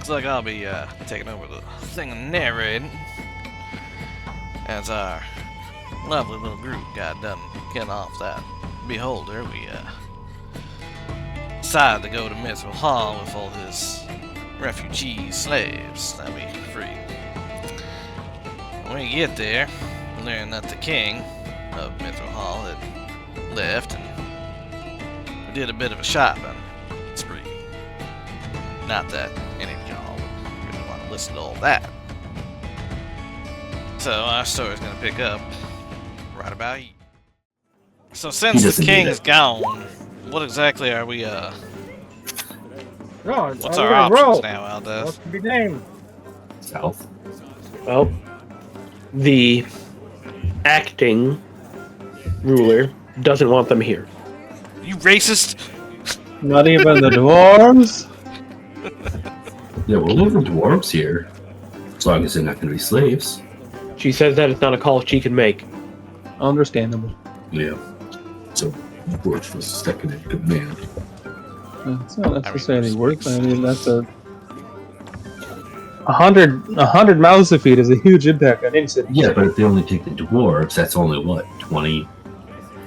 Looks like I'll be taking over the thing and narrating as our lovely little group got done getting off that beholder. We decided to go to Mithral Hall with all his refugee slaves that we freed. When we get there, we learn that the king of Mithral Hall had left, and we did a bit of a shopping spree. Not that any of y'all would really want to listen to all that. So our story's gonna pick up right about here. So since the king is gone, what exactly are we what's our options now, Aldous? What could be named? South. Well, the acting ruler doesn't want them here. You racist! Not even the dwarves? Yeah, we'll leave the dwarves here. As long as they're not going to be slaves. She says that it's not a call she can make. Understandable. Yeah. So, dwarves was second in command. It's not necessarily worth. I mean, that's a 100 mouths to feed is a huge impact on any city. Yeah, but if they only take the dwarves, that's only what, 25?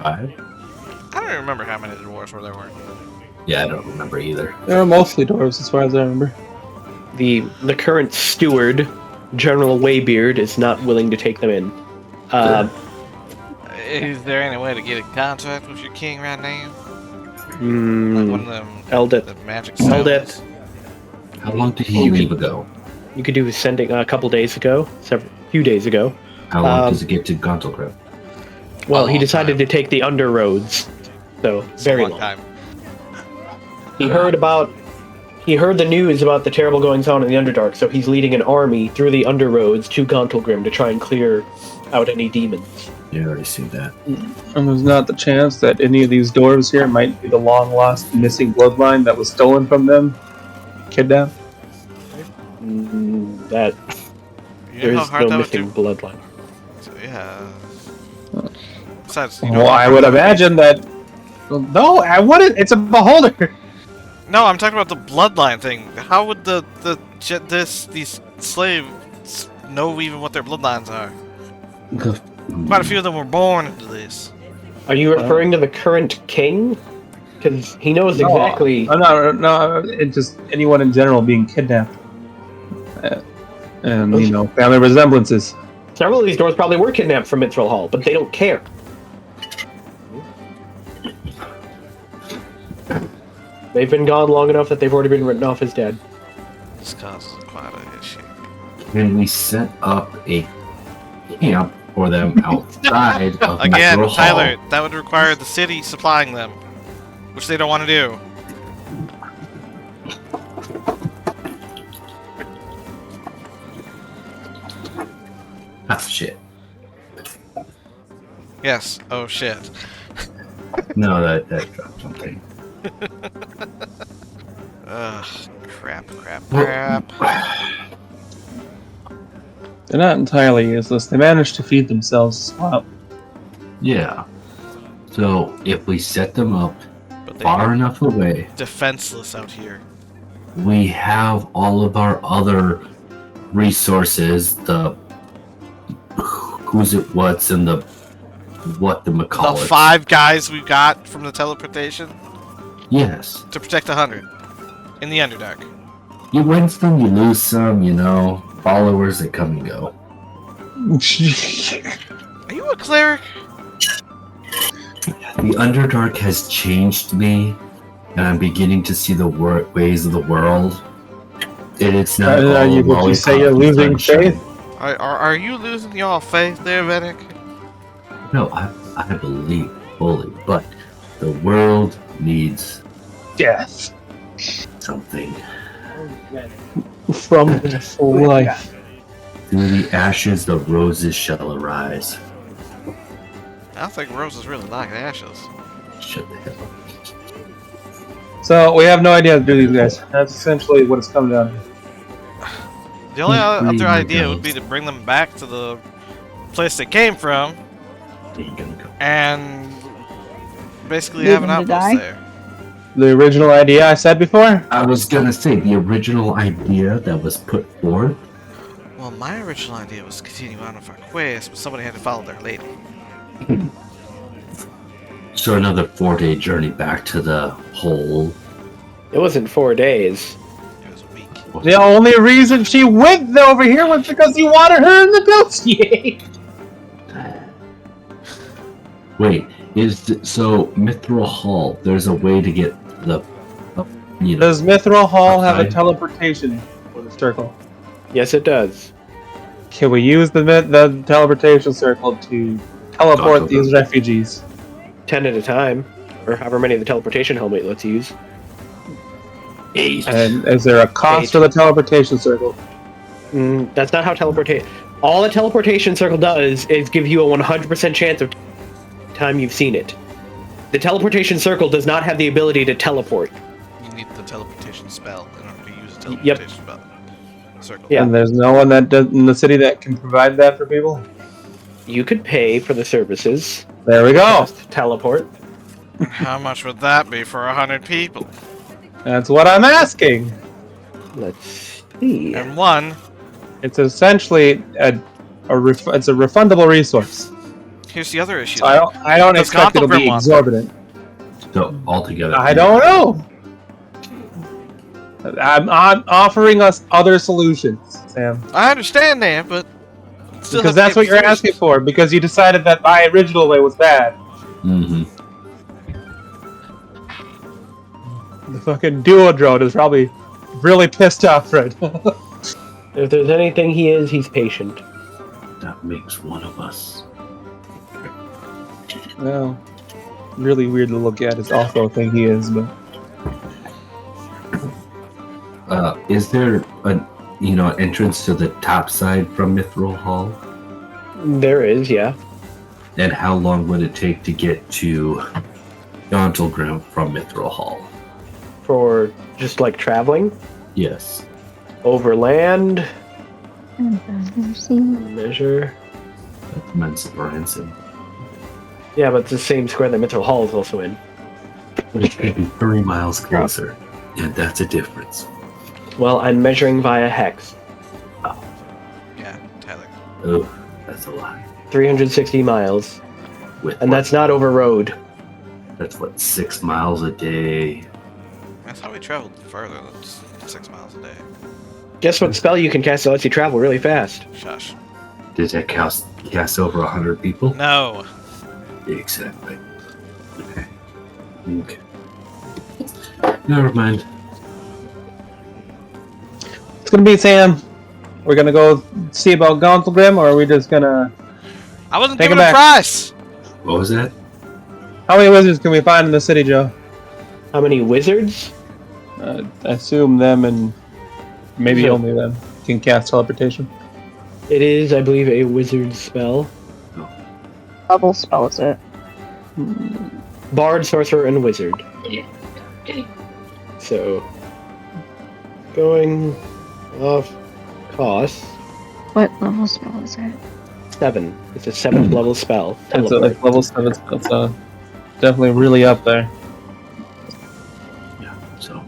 I don't even remember how many dwarves there were. Yeah, I don't remember either. They were mostly dwarves, as far as I remember. The current steward, General Waybeard, is not willing to take them in. Is there any way to get in contact with your king right now? Like one of them the magic cells? How long did he leave ago? You could do his sending a couple days ago, few days ago. How long does it get to Gauntlet Grove? Well, he decided to take the under roads, so very long. Time. He heard the news about the terrible goings on in the Underdark, so he's leading an army through the underroads to Gauntlgrim to try and clear out any demons. Yeah, I already seen that. And there's not the chance that any of these dwarves here might be the long-lost missing bloodline that was stolen from them? Kidnapped? There is no missing bloodline. So, yeah. Besides, Well, I would imagine that... Well, no, I wouldn't! It's a beholder! No, I'm talking about the bloodline thing. How would these slaves know even what their bloodlines are? Quite a few of them were born into this. Are you referring to the current king? Because he knows exactly... No, it's just anyone in general being kidnapped. And, family resemblances. Several of these dwarves probably were kidnapped from Mithral Hall, but they don't care. They've been gone long enough that they've already been written off as dead. This causes quite an issue. Can we set up a camp for them outside of Again, Mithral Hall? Tyler, that would require the city supplying them, which they don't want to do. Ah, shit. Yes. Oh shit. No, that dropped something. Ugh. Crap. They're not entirely useless. They managed to feed themselves well. Yeah. So, if we set them up far enough away, defenseless out here. we have all of our other resources, the who's it what's and the what the McCall. The 5 guys we got from the teleportation Yes. to protect 100 in the Underdark. You win some, you lose some, followers that come and go. Are you a cleric? The Underdark has changed me, and I'm beginning to see the ways of the world. And it's not Would you say you're losing faith? Are you losing your faith there, Vedic? No, I believe fully, but the world needs Death. something. From this life. Through the ashes, the roses shall arise. I don't think roses really like ashes. Shut the hell up. So, we have no idea how to do these guys. That's essentially what it's come down to. The only other idea would be to bring them back to the place they came from Ain't gonna go. and basically have an outpost there. The original idea I said before? I was gonna say the original idea that was put forth. Well, my original idea was to continue on with our quest, but somebody had to follow their lady. So another 4-day journey back to the hole. It wasn't 4 days. It was a week. The only reason she went over here was because you wanted her to negotiate. Wait, so Mithral Hall? There's a way to get the, Does Mithral Hall have a outside? teleportation for the circle? Yes, it does. Can we use the teleportation circle to teleport these refugees? 10 at a time, or however many the teleportation helmet lets you use. 8. And is there a cost 8. for the teleportation circle? That's not how teleportation. All a teleportation circle does is give you a 100% chance of time you've seen it. The teleportation circle does not have the ability to teleport. You need the teleportation spell in order to use a teleportation spell. Circle. Yeah. And there's no one that does in the city that can provide that for people? You could pay for the services. There we go. Just teleport. How much would that be for 100 people? That's what I'm asking. Let's see. And one, It's essentially it's a refundable resource. here's the other issue. So I don't Does expect it'll be Gauntlegrim want exorbitant. So altogether, I don't know. I'm offering us other solutions, Sam. I understand that, but still Because have to that's give what you're solutions. asking for. Because you decided that my original way was bad. Mm-hmm. The fucking duo-drone is probably really pissed off right now. If there's anything he is, he's patient. That makes one of us. Well, really weird to look at. It's also a thing he is, but Is there an entrance to the top side from Mithral Hall? There is, yeah. And how long would it take to get to Gauntlegrim from Mithral Hall? For just like traveling Yes. over land. Measure. That's immense ransom. Yeah, but it's the same square that Mithral Hall is also in. But it's maybe 3 miles closer. And that's a difference. Well, I'm measuring via hex. Yeah, Tyler. Oh, that's a lot. 360 miles. With And that's not over road. That's what, 6 miles a day. That's how we traveled further than 6 miles a day. Guess what spell you can cast that lets you travel really fast? Shush. Did that cast over 100 people? No. Exactly. Okay. Never mind. it's gonna be Sam. We're gonna go see about Gauntlegrim, or are we just gonna? I wasn't Take given it a back. price! What was that? How many wizards can we find in the city, Joe? How many wizards? I assume them and maybe So- only them can cast teleportation. It is, I believe, a wizard spell. Level spell is it? Bard, sorcerer, and wizard. So, going off cost, What level spell is it? 7. It's a 7th level spell. It's Teleport. like level 7 spell, so definitely really up there. Yeah, so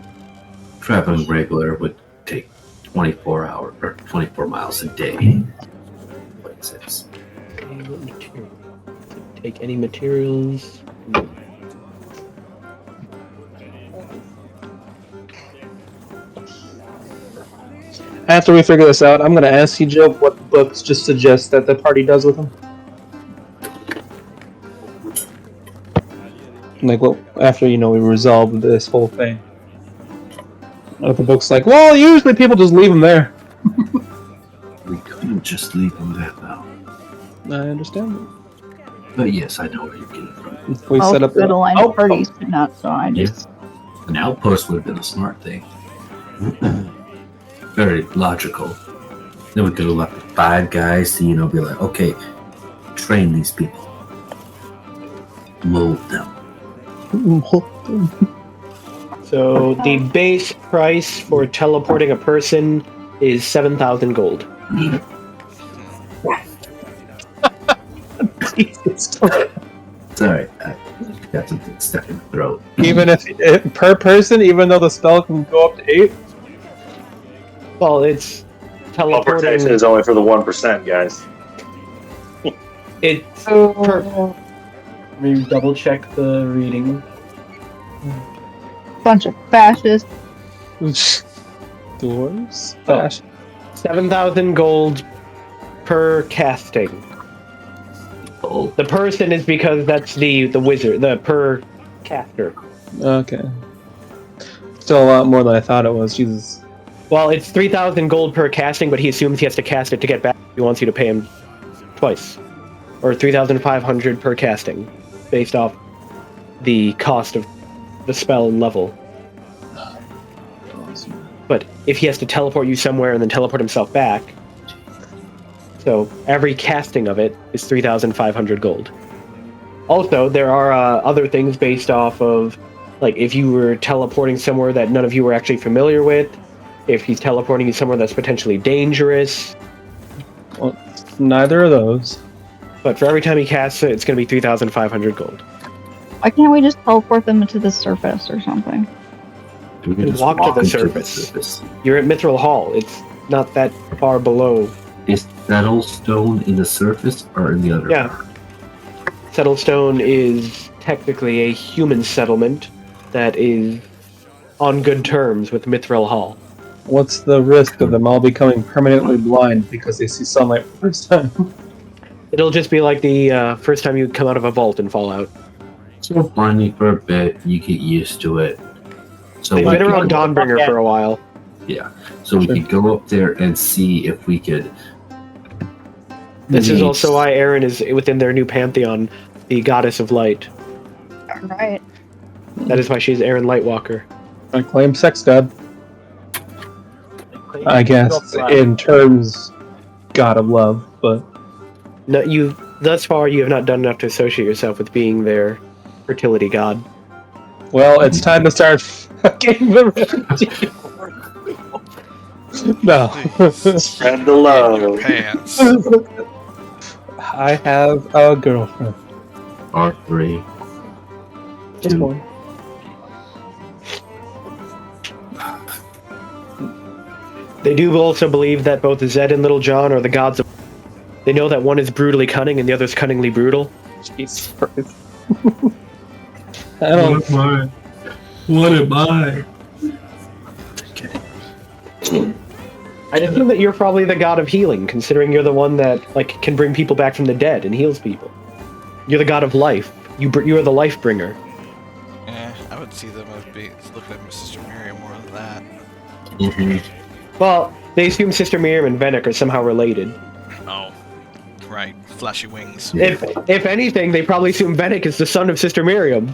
traveling regular would take 24 hours or 24 miles a day. What it says. Take any materials. After we figure this out, I'm going to ask you, Joe, what books just suggest that the party does with them. Like, well, after, we resolve this whole thing. If the book's like, well, usually people just leave them there. We couldn't just leave them there now. I understand. But yes, I know where you're getting from. If we Most set up good aligned oh, parties could not, so I just... An outpost would have been a smart thing. Very logical. Then we could have left 5 guys to, be like, okay, train these people. Mold them. So the base price for teleporting a person is 7,000 gold. Jesus. Sorry, I got that's a big step in the throat. Even if per person, even though the spell can go up to 8. Well, it's Teleportation teleporting. is only for the 1%, guys. It's per. Let me double check the reading. Bunch of fascists. Dwarves. Oh. Bash. 7,000 gold per casting. Oh, The person is because that's the wizard. The per caster. Okay. Still a lot more than I thought it was. Jesus. Well, it's 3,000 gold per casting, but he assumes he has to cast it to get back. He wants you to pay him twice, or 3,500 per casting, based off the cost of the spell and level. But if he has to teleport you somewhere and then teleport himself back, so every casting of it is 3,500 gold. Also, there are other things based off of, like, if you were teleporting somewhere that none of you were actually familiar with, if he's teleporting you somewhere that's potentially dangerous. Well, neither of those. But for every time he casts it, it's going to be 3,500 gold. Why can't we just teleport them to the surface or something? we can just Walk to the into surface. You're at Mithral Hall. It's not that far below. Is Settlestone in the surface or in the other? Yeah. Settlestone is technically a human settlement that is on good terms with Mithral Hall. What's the risk of them all becoming permanently blind because they see sunlight for the first time? It'll just be like the first time you come out of a vault in Fallout. So blinding for a bit, you get used to it. So They've we been could around go- Dawnbringer for a while. So we could go up there and see if we could. This is maybe- also why Erin is within their new pantheon, the goddess of light. Alright. That is why she's Erin Lightwalker. I claim sex god. I guess in terms, god of love, but No, you thus far you have not done enough to associate yourself with being their fertility god. well, it's time to start fucking the refugee. No. Spread the In love. your pants. I have a girlfriend. R3. Just one. They do also believe that both Zed and Little John are the gods of. They know that one is brutally cunning and the other is cunningly brutal. Jesus Christ. I don't. What am I? I'd assume that you're probably the god of healing, considering you're the one that like can bring people back from the dead and heals people. You're the god of life. You are the life bringer. Yeah, I would see them as look at Sister Miriam more than that. Mm-hmm. Well, they assume Sister Miriam and Venick are somehow related. Oh, right. Flashy wings. If anything, they probably assume Venick is the son of Sister Miriam.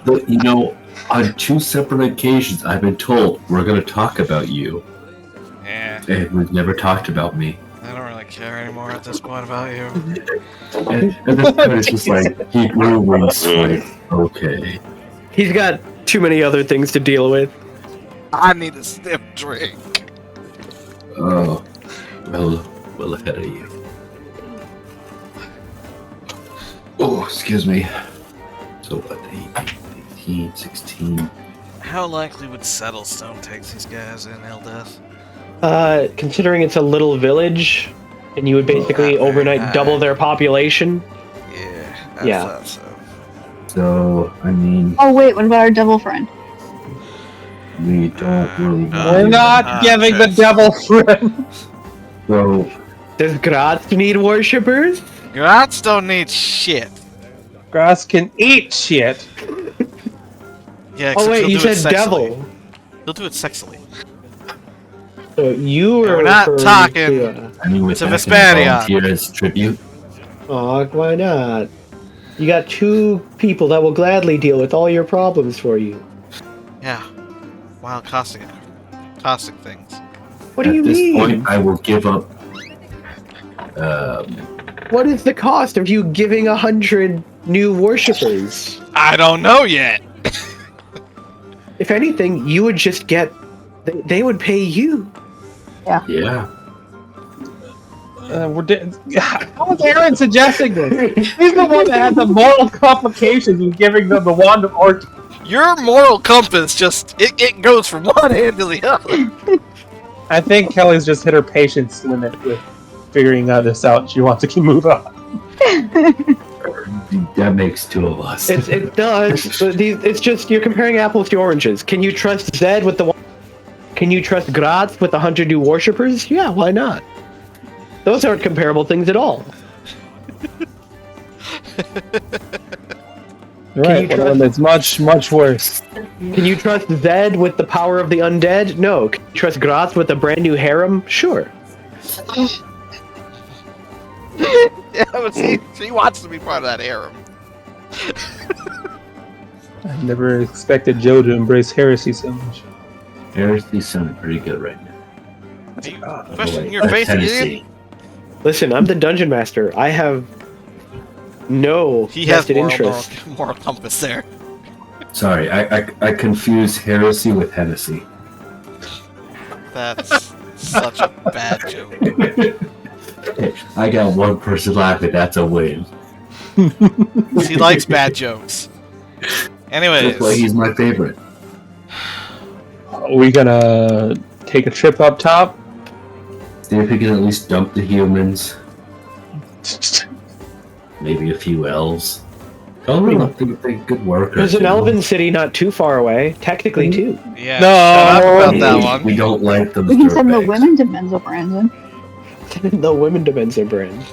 But you know, on 2 separate occasions, I've been told we're going to talk about you, Yeah, and we've never talked about me. I don't really care anymore at this point about you. And this time it's just like he grew wings. Like, okay. He's got too many other things to deal with. I need a stiff drink. Oh, well ahead of you. Oh, excuse me. So what? 18, 16. How likely would Settlestone take these guys in Eldeth? Considering it's a little village, and you would basically Not very overnight high. double their population. Yeah, I Yeah. thought so. So I mean, Oh wait, what about our devil friend? we don't really. We're not giving the Chris. devil friend. So Does Graz need worshippers? Grats don't need shit. Grass can eat shit. Yeah, Oh except wait, he'll you do it said sexily. devil. He'll do it sexily. So you Yeah, are we're not referring talking- to, I mean, with It's a that, can Vesperian. volunteer as tribute. Aw, why not? You got 2 people that will gladly deal with all your problems for you. Yeah. Wild caustic things. What do At you this mean? point, I will give up. What is the cost of you giving 100 new worshippers? I don't know yet. If anything, you would just get. They would pay you. Yeah. How is Aaron suggesting this? He's the one that had the moral complications with giving them the wand of Orc. Your moral compass just it goes from one end to the other. I think Kelly's just hit her patience limit with figuring this out. She wants to move on. That makes two of us. It does. But it's just you're comparing apples to oranges. Can you trust Zed with the? Can you trust Graz with 100 new worshippers? Yeah, why not? Those aren't comparable things at all. Right, well, it's much worse. Can you trust Zed with the power of the undead? No. Can you trust Graz with a brand new harem? Sure. Yeah, but she wants to be part of that harem. I never expected Joe to embrace heresy so much. Heresy sounded pretty good right now. Are you questioning your faith again? Listen, I'm the dungeon master. I have no He has vested interest. moral compass there. Sorry, I confused heresy with Hennessy. That's such a bad joke. I got one person laughing, that's a win. He likes bad jokes. Anyways. That's why he's my favorite. Are we gonna take a trip up top? See if we can at least dump the humans. Maybe a few elves. Oh, they're good workers. There's an elven city not too far away. Technically, too. Yeah, No, shut up about that one. We don't like them. We can send the women to Menzel Brandon. The women demands their brand.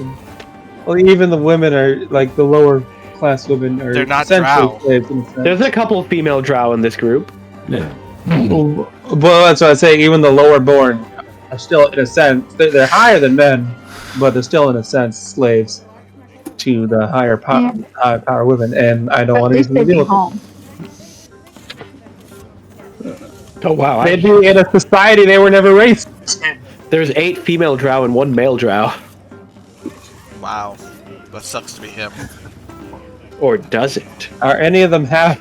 Well, even the women are like the lower class women are. They're not essentially drow. slaves in a sense. There's a couple of female drow in this group. Yeah. Well, that's what I say. Even the lower born are still, in a sense, they're higher than men, but they're still, in a sense, slaves to the higher power women. And I don't But want at to least they'd be deal with home. Oh wow! They'd be in a society they were never raised. There's 8 female drow and 1 male drow. Wow. That sucks to be him. Or does it? Are any of them half?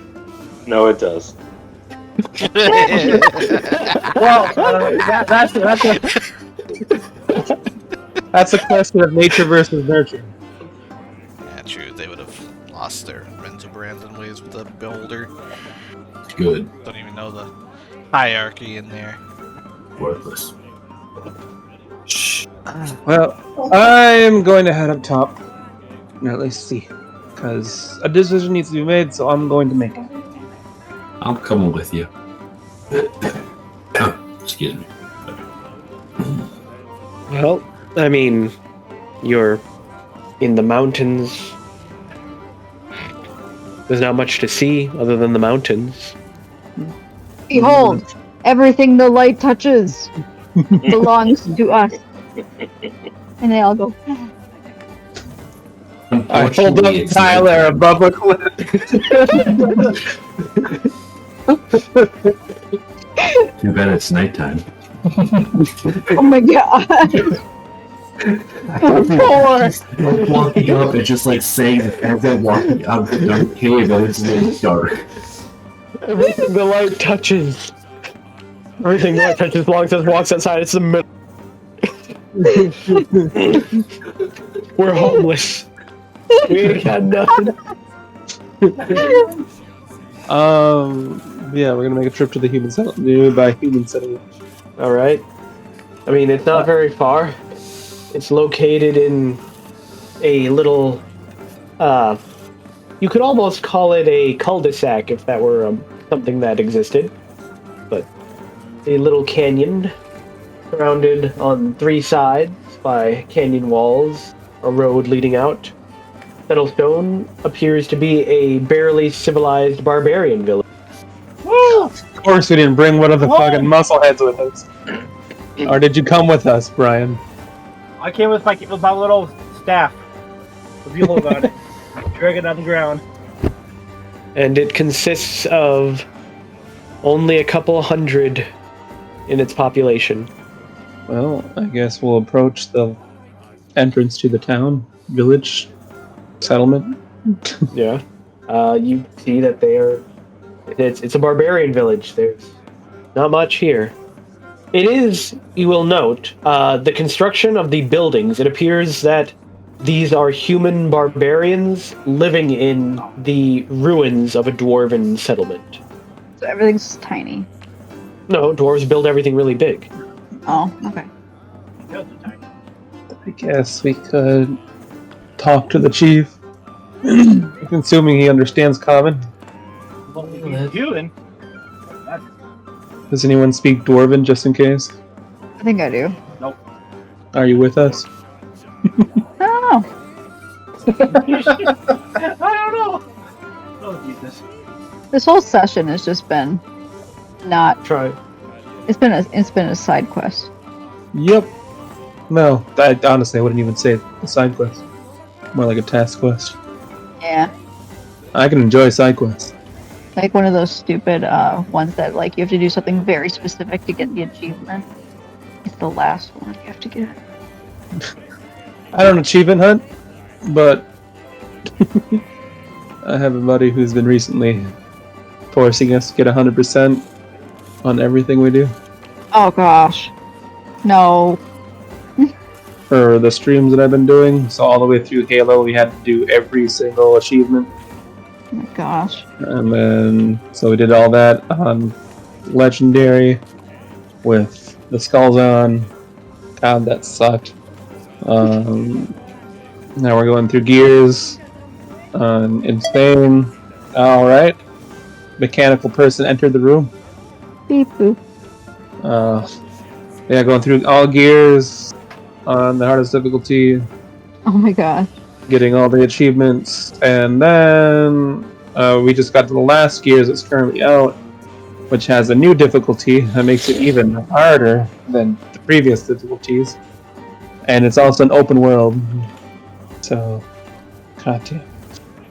No, it does. Well, that's a question of nature versus nurture. Yeah, true. They would have lost their mental Brandon ways with the beholder. Good. Don't even know the hierarchy in there. Worthless. Well, I'm going to head up top. Now, let's see. Because a decision needs to be made, so I'm going to make it. I'm coming with you. Excuse me. Well, I mean, you're in the mountains. There's not much to see other than the mountains. Behold, everything the light touches belongs to us. And they all go, I hold up Unfortunately, it's Tyler above a cliff. Too bad it's nighttime. oh my god. Like walking up and just like saying as I'm walking out of the dark cave and it's really dark. Everything the light touches. Everything the light touches belongs to us, walks outside, it's the middle. We're homeless. We ain't got nothing. Yeah, we're gonna make a trip to the human settlement. Nearby human settlement. Alright. I mean, it's not very far. It's located in a little, you could almost call it a cul-de-sac if that were something that existed. But a little canyon surrounded on 3 sides by canyon walls, a road leading out. Settlestone appears to be a barely civilized barbarian village. Of course, we didn't bring one of the fucking muscleheads with us. Or did you come with us, Brian? I came with my little staff. The beetle about it. Drag it on the ground. And it consists of only a couple hundred in its population. Well, I guess we'll approach the entrance to the town, village, settlement. Yeah. You see that it's a barbarian village. There's not much here. It is, you will note, the construction of the buildings. It appears that these are human barbarians living in the ruins of a dwarven settlement. So everything's tiny. No, dwarves build everything really big. Oh, okay. I guess we could talk to the chief. Assuming he understands common. Well, if he's human. Does anyone speak Dwarven, just in case? I think I do. Nope. Are you with us? I don't know. I don't know. Oh Jesus. This whole session has just been not. Try. It's been a side quest. Yep. No, I honestly wouldn't even say a side quest. More like a task quest. Yeah. I can enjoy side quests. Like one of those stupid ones that like you have to do something very specific to get the achievement. It's the last one you have to get. I don't achievement hunt, but I have a buddy who's been recently forcing us to get 100% on everything we do. Oh gosh. No. For the streams that I've been doing, so all the way through Halo, we had to do every single achievement. Oh my gosh. And then, so we did all that on Legendary with the skulls on. God, that sucked. Now we're going through Gears in Spain. Alright. Mechanical person entered the room. Beep boop. Yeah, going through all Gears on the hardest difficulty. Oh my gosh. Getting all the achievements, and then we just got to the last Gears that's currently out, which has a new difficulty that makes it even harder than the previous difficulties, and it's also an open world. So, goddamn.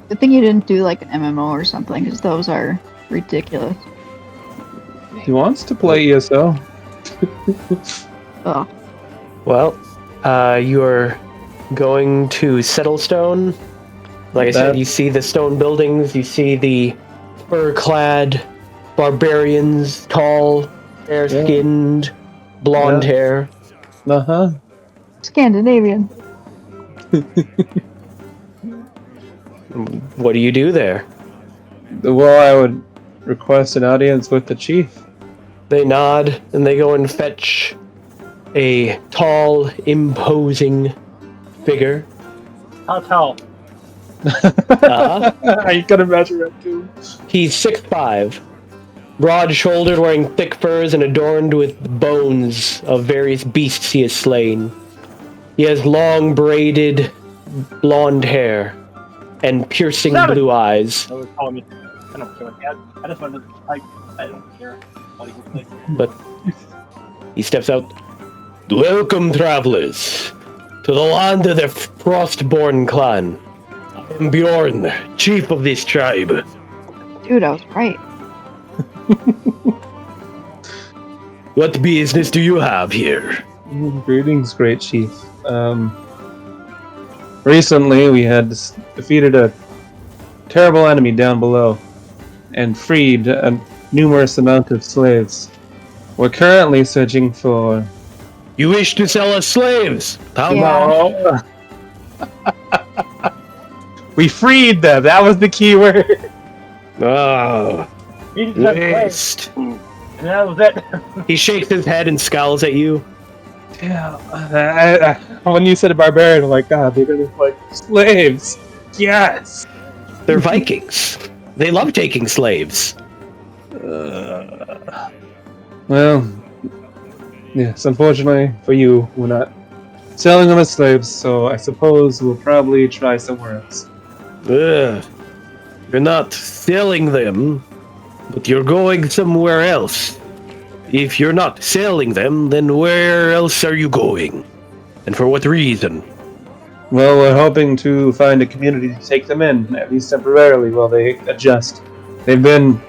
Good thing you didn't do like an MMO or something, because those are ridiculous. He wants to play ESO. Oh. Well, you're going to Settlestone. Like I said, you see the stone buildings, you see the fur-clad barbarians, tall, fair-skinned, blonde hair. Uh-huh. Scandinavian. What do you do there? Well, I would request an audience with the chief. They nod, and they go and fetch a tall, imposing figure. How tall? You gotta measure it too. He's 6'5", broad-shouldered, wearing thick furs and adorned with bones of various beasts he has slain. He has long, braided, blonde hair and piercing blue eyes. That was calling me. I don't care. I just wanted to type. I don't care. But he steps out. Welcome, travelers, to the land of the Frostborn clan. I am Bjorn, chief of this tribe. Dude, I was right. What business do you have here? Greetings, great chief. Recently, we had defeated a terrible enemy down below and freed a numerous amount of slaves. We're currently searching for... You wish to sell us slaves? How Yeah. We freed them! That was the key word! Oh, You just have to play, waste. and that was it. He shakes his head and scowls at you. Yeah, when you said a barbarian, I'm like, God, they're gonna be like slaves! Yes! They're Vikings. They love taking slaves. Well, yes, unfortunately for you, we're not selling them as slaves, so I suppose we'll probably try somewhere else. You're not selling them, but you're going somewhere else. If you're not selling them, then where else are you going? And for what reason? Well, we're hoping to find a community to take them in, at least temporarily, while they adjust. They've been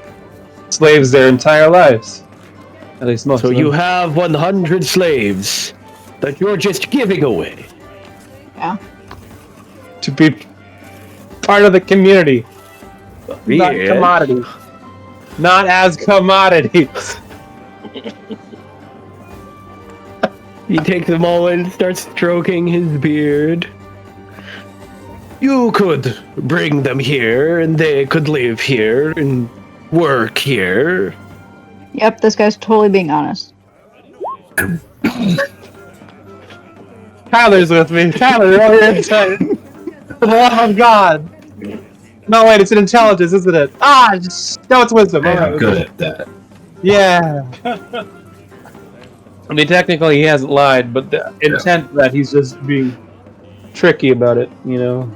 slaves their entire lives. At least most So of them. you have 100 slaves that you're just giving away. Yeah. To be part of the community. Not Yeah. commodities. Not as commodities. He takes a moment and starts stroking his beard. You could bring them here, and they could live here and work here. Yep, this guy's totally being honest. Tyler's with me. Tyler, roll your insight. For the love of God. No, wait, it's an intelligence, isn't it? No, it's wisdom. Hey, Alright, I'm good at that. Yeah. I mean, technically he hasn't lied, but the intent that he's just being tricky about it, you know?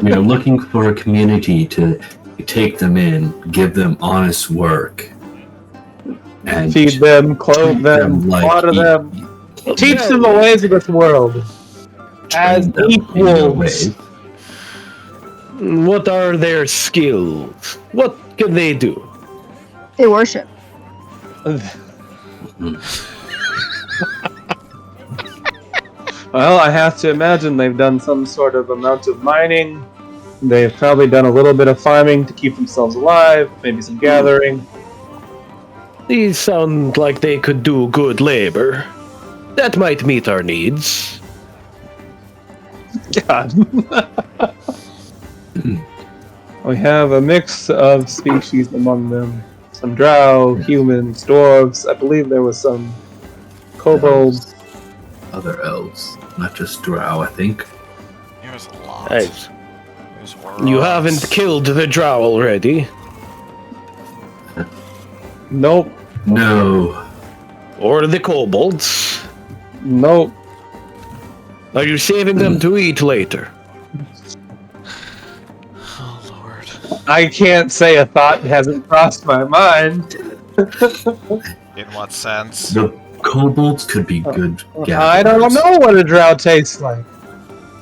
We are looking for a community to take them in, give them honest work, and Feed them, clothe treat them, like water them, teach them the ways of this world. As them in their equals. ways. What are their skills? What can they do? They worship. Well, I have to imagine they've done some sort of amount of mining. They've probably done a little bit of farming to keep themselves alive, maybe some gathering. These sound like they could do good labor. That might meet our needs. God. We have a mix of species among them. Some drow, humans, dwarves. I believe there was some kobolds. Other elves, not just drow, I think. There's a lot. Nice. There's You orcs. haven't killed the drow already. Nope. No. Or the kobolds. Nope. Are you saving them to eat later? Oh lord. I can't say a thought hasn't crossed my mind. In what sense? The kobolds could be good gatherers. I don't know what a drow tastes like.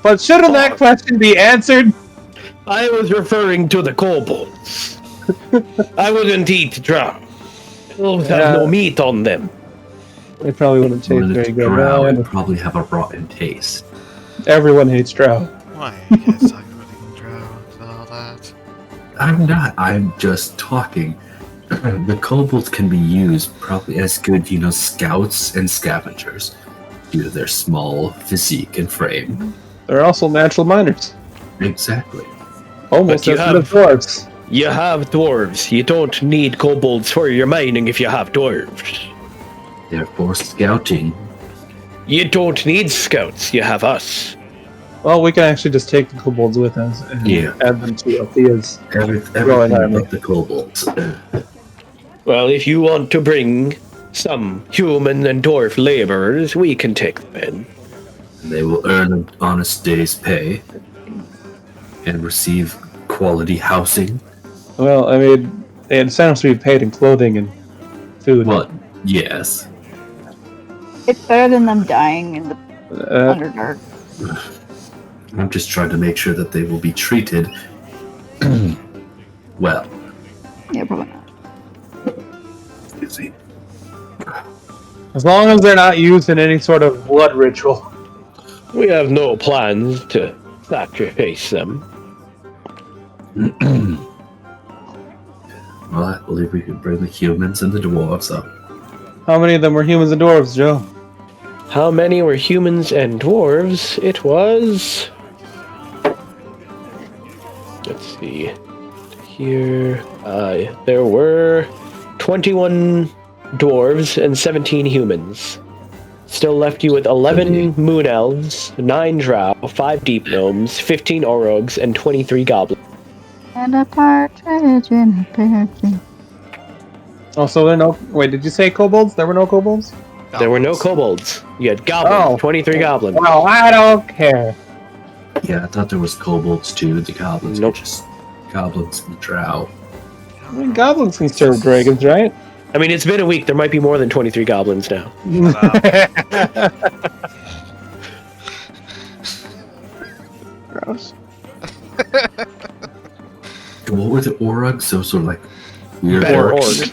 But shouldn't that question be answered? I was referring to the kobolds. I wouldn't eat drow. Elves have no meat on them. They probably wouldn't Or taste the very good. drow Well, would probably have a rotten taste. everyone hates drow. Why are you guys talking about eating drow and all that? I'm not. I'm just talking. The kobolds can be used probably as good, scouts and scavengers due to their small physique and frame. They're also natural miners. Exactly. Almost But you as good as have- dwarves. You have dwarves. You don't need kobolds for your mining if you have dwarves. Therefore, scouting. You don't need scouts. You have us. Well, we can actually just take the kobolds with us and Yeah. add them to Althea's. Everything Growing army. about the kobolds. Well, if you want to bring some human and dwarf laborers, we can take them in. They will earn an honest day's pay and receive quality housing. Well, I mean, they had incentives to be paid in clothing and food. Well, yes. It's better than them dying in the Uh, Underdark. I'm just trying to make sure that they will be treated well. Yeah, probably not. Excuse me. as long as they're not used in any sort of blood ritual. We have no plans to sacrifice them. Well, I believe we could bring the humans and the dwarves up. How many of them were humans and dwarves, Joe? How many were humans and dwarves? It was... Let's see. Here... there were 21 dwarves and 17 humans. Still left you with 11 moon elves, 9 drow, 5 deep gnomes, 15 orogs, and 23 goblins. And a partridge in a pear tree. Oh, so there are no. Wait, did you say kobolds? There were no kobolds? There were no kobolds. You had goblins, Oh. 23 goblins. Well, I don't care. Yeah, I thought there was kobolds too. The goblins Nope. were just goblins and drow. I mean, goblins can serve dragons, right? I mean, it's been a week. There might be more than 23 goblins now. Gross. What were the orogs? So sort of like weird Better orcs. orcs.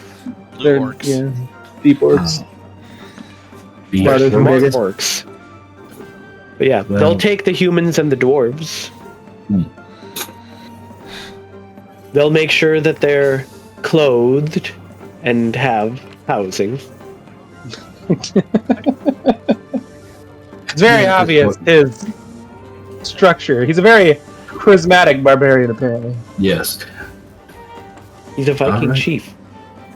Blue They're orcs. yeah, deep orcs. Beast Smarter than orcs. biggest. Orcs. But yeah, Well- they'll take the humans and the dwarves. Hmm. They'll make sure that they're clothed and have housing. It's very obvious his structure. He's a very charismatic barbarian, apparently. Yes. He's a Viking Alright. chief.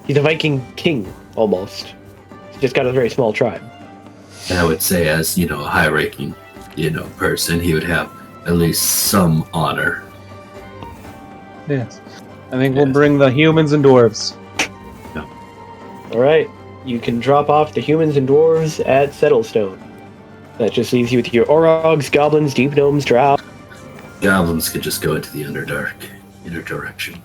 He's a Viking king, almost. He's just got a very small tribe. And I would say, as a high-ranking, person, he would have at least some honor. Yes. I think we'll bring the humans and dwarves. Alright, you can drop off the humans and dwarves at Settlestone. That just leaves you with your Orogs, Goblins, Deep Gnomes, Drow. Goblins could just go into the Underdark, inner direction.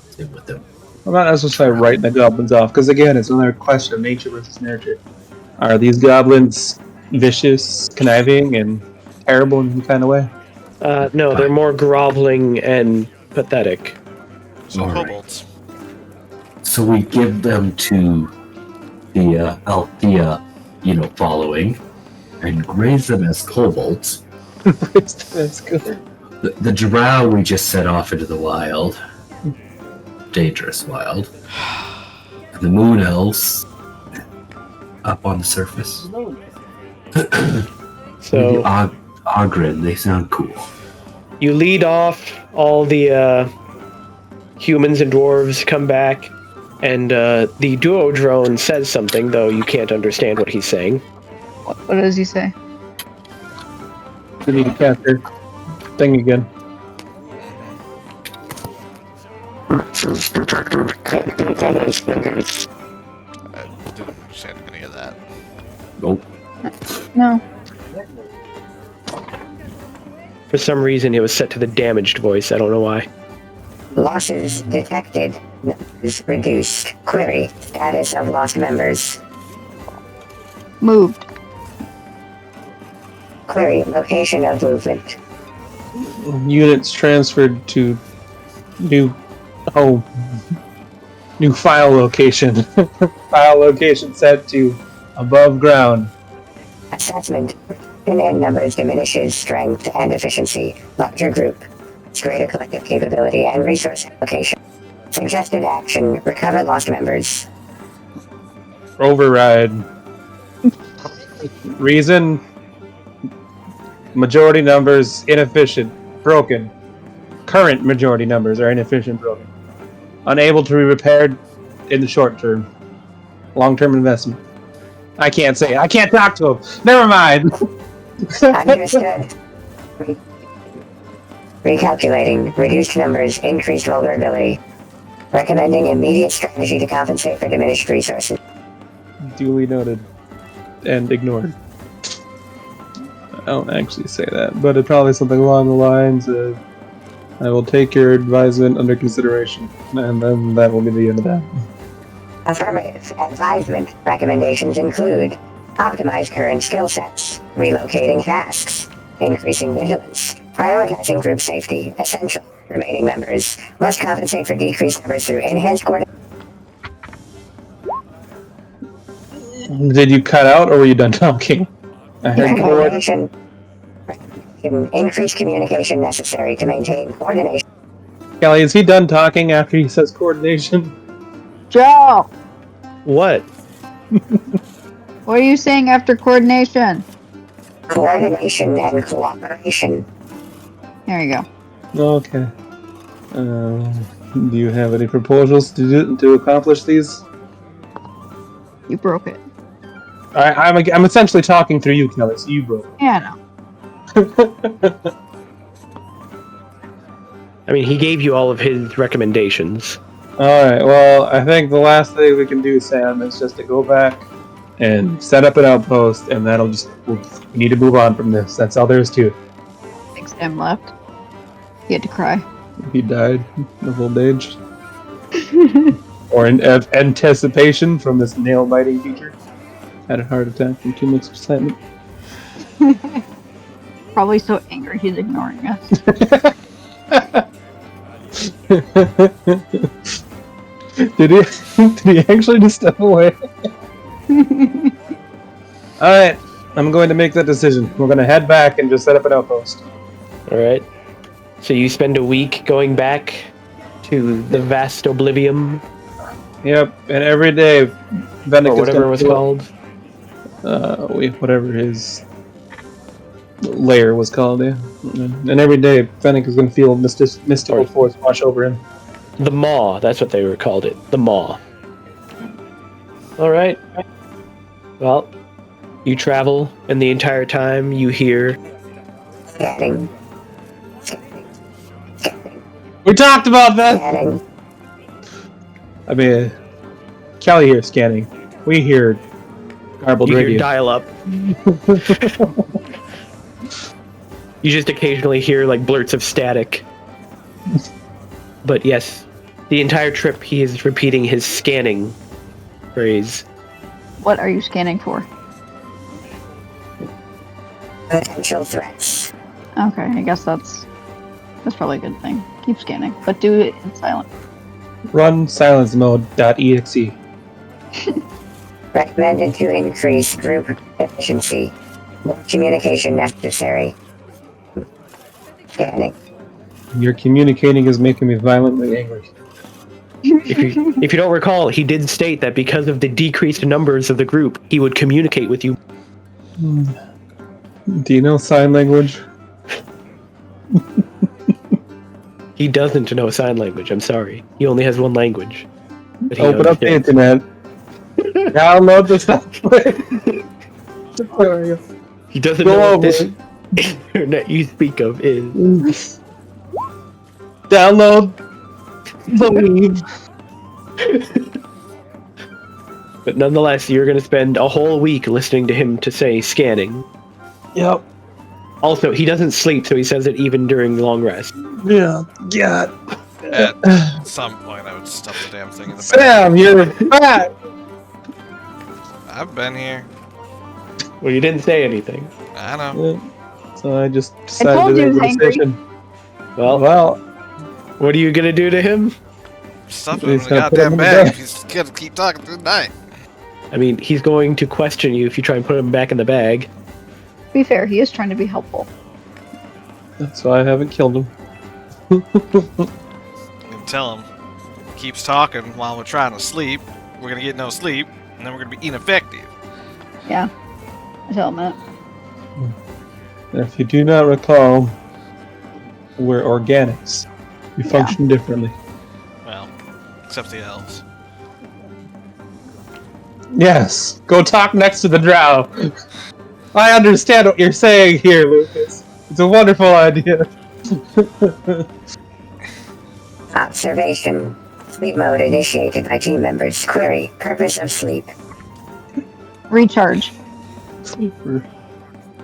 Same with them. I'm not necessarily writing the goblins off, because again, it's another question of nature versus nurture. Are these goblins vicious, conniving, and terrible in some kind of way? No, they're more groveling and pathetic. So Alright. kobolds. So we give them to the Althea, following, and raise them as kobolds. That's good. The drow we just set off into the wild. Dangerous wild. And the moon elves up on the surface. So Ogren, they sound cool. you lead off, all the humans and dwarves come back, and the duo drone says something, though you can't understand what he's saying. What does he say? We need to capture thing again. I didn't understand any of that. Nope. No. For some reason, it was set to the damaged voice. I don't know why. Losses detected. Numbers reduced. Query. Status of lost members. Moved. Query. Location of movement. Units transferred to new file location. File location set to above ground. Assessment. In numbers diminishes strength and efficiency. Larger group. Greater collective capability and resource allocation. Suggested action. Recover lost members. Override. Reason. Majority numbers inefficient. Broken. Current majority numbers are inefficient, broken. Unable to be repaired in the short term. Long-term investment. I can't say it. I can't talk to him. Never mind. Understood. Recalculating. Reduced numbers. Increased vulnerability. Recommending immediate strategy to compensate for diminished resources. Duly noted. And ignored. I don't actually say that, but it's probably something along the lines of, I will take your advisement under consideration, and then that will be the end of that. Affirmative. Advisement. Recommendations include optimize current skill sets, relocating tasks, increasing vigilance, prioritizing group safety, essential. Remaining members must compensate for decreased numbers through enhanced coordination. Did you cut out, or were you done talking? I heard Coordination. Increased communication necessary to maintain coordination. Kelly, is he done talking after he says coordination? Joe! What? What are you saying after coordination? Coordination and cooperation. There you go. Okay. Do you have any proposals to accomplish these? You broke it. I'm essentially talking through you, Kelly, so you broke it. Yeah, no. I mean, he gave you all of his recommendations. Alright, well, I think the last thing we can do, Sam, is just to go back and set up an outpost, and that'll just... We need to move on from this. That's all there is to it. Big Sam left. He had to cry. He died of old age. Or in anticipation from this nail-biting feature. Had a heart attack from too much excitement. Probably so angry he's ignoring us. Did he actually just step away? Alright, I'm going to make that decision. We're going to head back and just set up an outpost. Alright. So you spend a week going back to the vast oblivium, Yep, and every day or Vendicus whatever it was called. whatever his lair was called. Yeah. And every day, Fennec is going to feel mystical force wash over him. The Maw, that's what they were called it. The Maw. Alright. Well, you travel, and the entire time you hear... Scanning. We talked about that! Scanning. I mean, Callie hears scanning. We hear garbled You radio. hear dial-up. You just occasionally hear, like, blurts of static. But yes, the entire trip he is repeating his scanning phrase. What are you scanning for? Potential threats. Okay, I guess that's probably a good thing. Keep scanning, but do it in silent. Run silence mode.exe. Recommended to increase group efficiency. More communication necessary. Scanning. Your communicating is making me violently angry. If you don't recall, he did state that because of the decreased numbers of the group, he would communicate with you. Do you know sign language? He doesn't know sign language, I'm sorry. He only has one language. But he Open up the understands. internet. Download the software. There we go. He doesn't Go know what over this it. internet you speak of is. Download. Believe. But nonetheless, you're going to spend a whole week listening to him to say scanning. Yep. Also, he doesn't sleep, so he says it even during long rest. Yeah. Yeah. At some point, I would stuff the damn thing in the bag. Sam, you're back. I've been here. Well, you didn't say anything. I know. So I just told decided you to he was make a angry. decision. Well, what are you going to do to him? Stuff him in He's the gonna put him goddamn in the bag. bag. He's gonna keep talking through the night. I mean, he's going to question you if you try and put him back in the bag. To be fair, he is trying to be helpful. That's why I haven't killed him. You can tell him. He keeps talking while we're trying to sleep. We're gonna get no sleep, and then we're gonna be ineffective. Yeah, I tell him that. If you do not recall, we're organics. We function differently. Well, except the elves. Yes, go talk next to the drow. I understand what you're saying here, Lucas. It's a wonderful idea. Observation. Sleep mode initiated by team members. Query. Purpose of sleep. Recharge.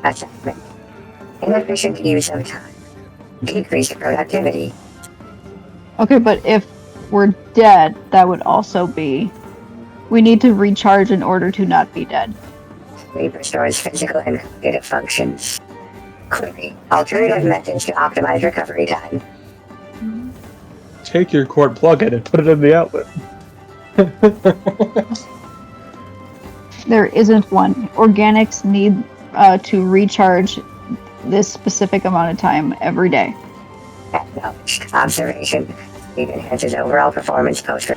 Assessment. Inefficient use of time. Decreased productivity. Okay, but if we're dead, that would also be... We need to recharge in order to not be dead. Sleep restores physical and cognitive functions. Query. Alternative methods to optimize recovery time. Take your cord plug in and put it in the outlet. There isn't one. Organics need to recharge this specific amount of time every day. Acknowledged. Observation. Sleep enhances overall performance post.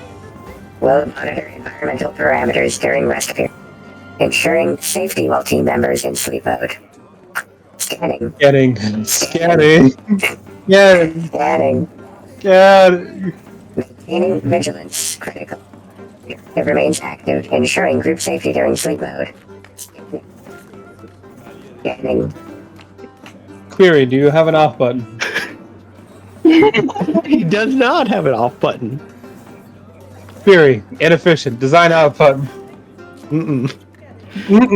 Will monitor environmental parameters during rest period, ensuring safety while team members in sleep mode. Scanning. Scanning. Scanning. Maintaining vigilance. Critical. It remains active, ensuring group safety during sleep mode. Scanning. Query, do you have an off button? He does not have an off button. Query, inefficient, design out button.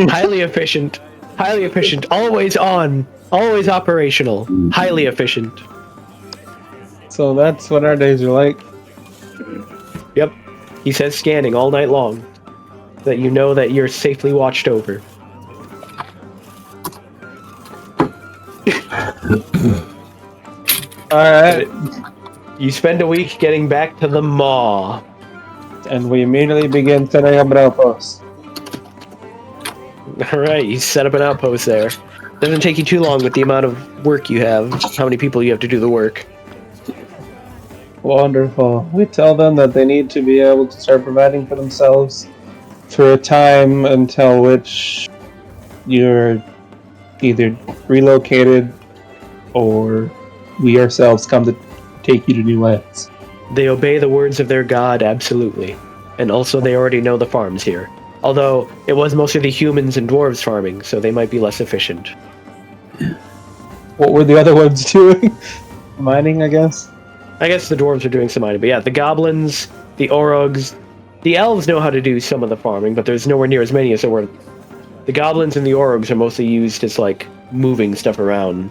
Highly efficient. Highly efficient. Always on. Always operational. Highly efficient. So that's what our days are like. Yep. He says scanning all night long. That you know that you're safely watched over. Alright. You spend a week getting back to the Maw. And we immediately begin setting up an outpost. Alright, you set up an outpost there. Doesn't take you too long with the amount of work you have, how many people you have to do the work. Wonderful. We tell them that they need to be able to start providing for themselves for a time until which you're either relocated or we ourselves come to take you to new lands. They obey the words of their god, absolutely. And also they already know the farms here. Although, it was mostly the humans and dwarves farming, so they might be less efficient. What were the other ones doing? Mining, I guess? I guess the dwarves are doing some mining, but yeah, the goblins, the orogs, the elves know how to do some of the farming, but there's nowhere near as many as there were. The goblins and the orogs are mostly used as, like, moving stuff around.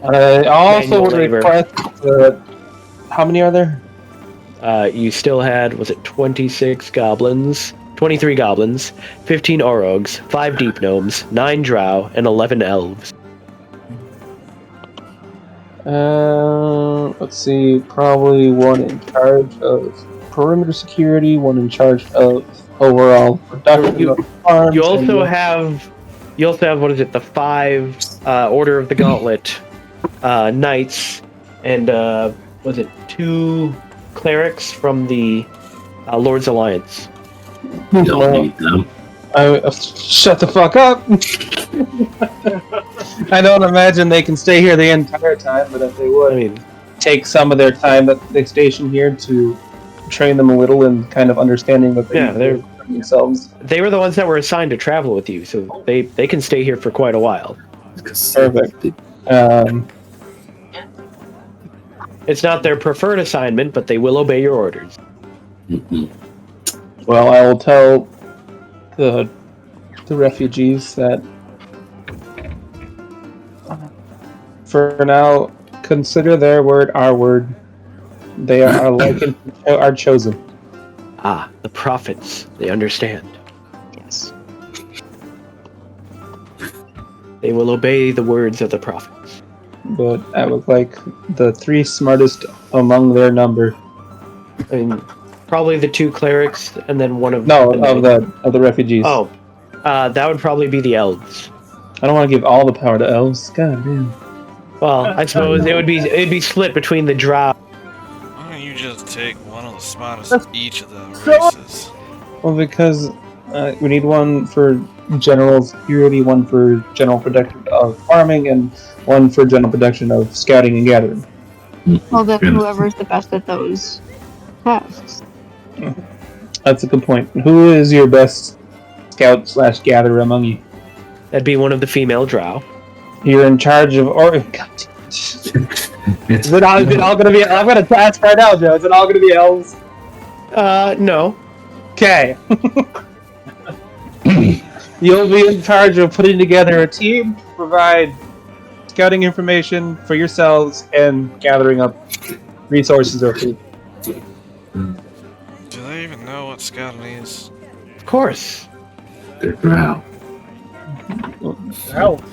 I also Manual would labor. request, how many are there? You still had, was it 26 goblins? 23 goblins, 15 orogs, 5 deep gnomes, 9 drow, and 11 elves. Let's see, probably one in charge of perimeter security, one in charge of overall production of farms. You also have, what is it, the 5 Order of the Gauntlet knights, and was it 2 clerics from the Lord's Alliance. We don't need them. Shut the fuck up! I don't imagine they can stay here the entire time, but if they would, I mean, take some of their time that they station here to train them a little in kind of understanding that they Yeah, they're- themselves. they were the ones that were assigned to travel with you, so they can stay here for quite a while. Perfect. It's not their preferred assignment, but they will obey your orders. Mhm. Well, I will tell the refugees that for now, consider their word our word. They are like are chosen. Ah, the prophets. They understand. Yes. They will obey the words of the prophets. But I would like the 3 smartest among their number. I mean, probably the 2 clerics, and then one of No, the of the refugees. Oh, that would probably be the elves. I don't want to give all the power to elves. God damn. Well, I suppose it'd be split between the drow. Why don't you just take one of the smartest of each of the races? Well, because we need one for general security, one for general protection of farming, and one for general protection of scouting and gathering. Well, then whoever's the best at those tasks. That's a good point. Who is your best scout/gatherer among you? That'd be one of the female drow. You're in charge of. It's Is it all gonna be? I'm gonna ask right now, Joe. Is it all gonna be elves? No. Okay. You'll be in charge of putting together a team to provide scouting information for yourselves and gathering up resources or food. Do they even know what scouting is? Of course. They're drow. Elves.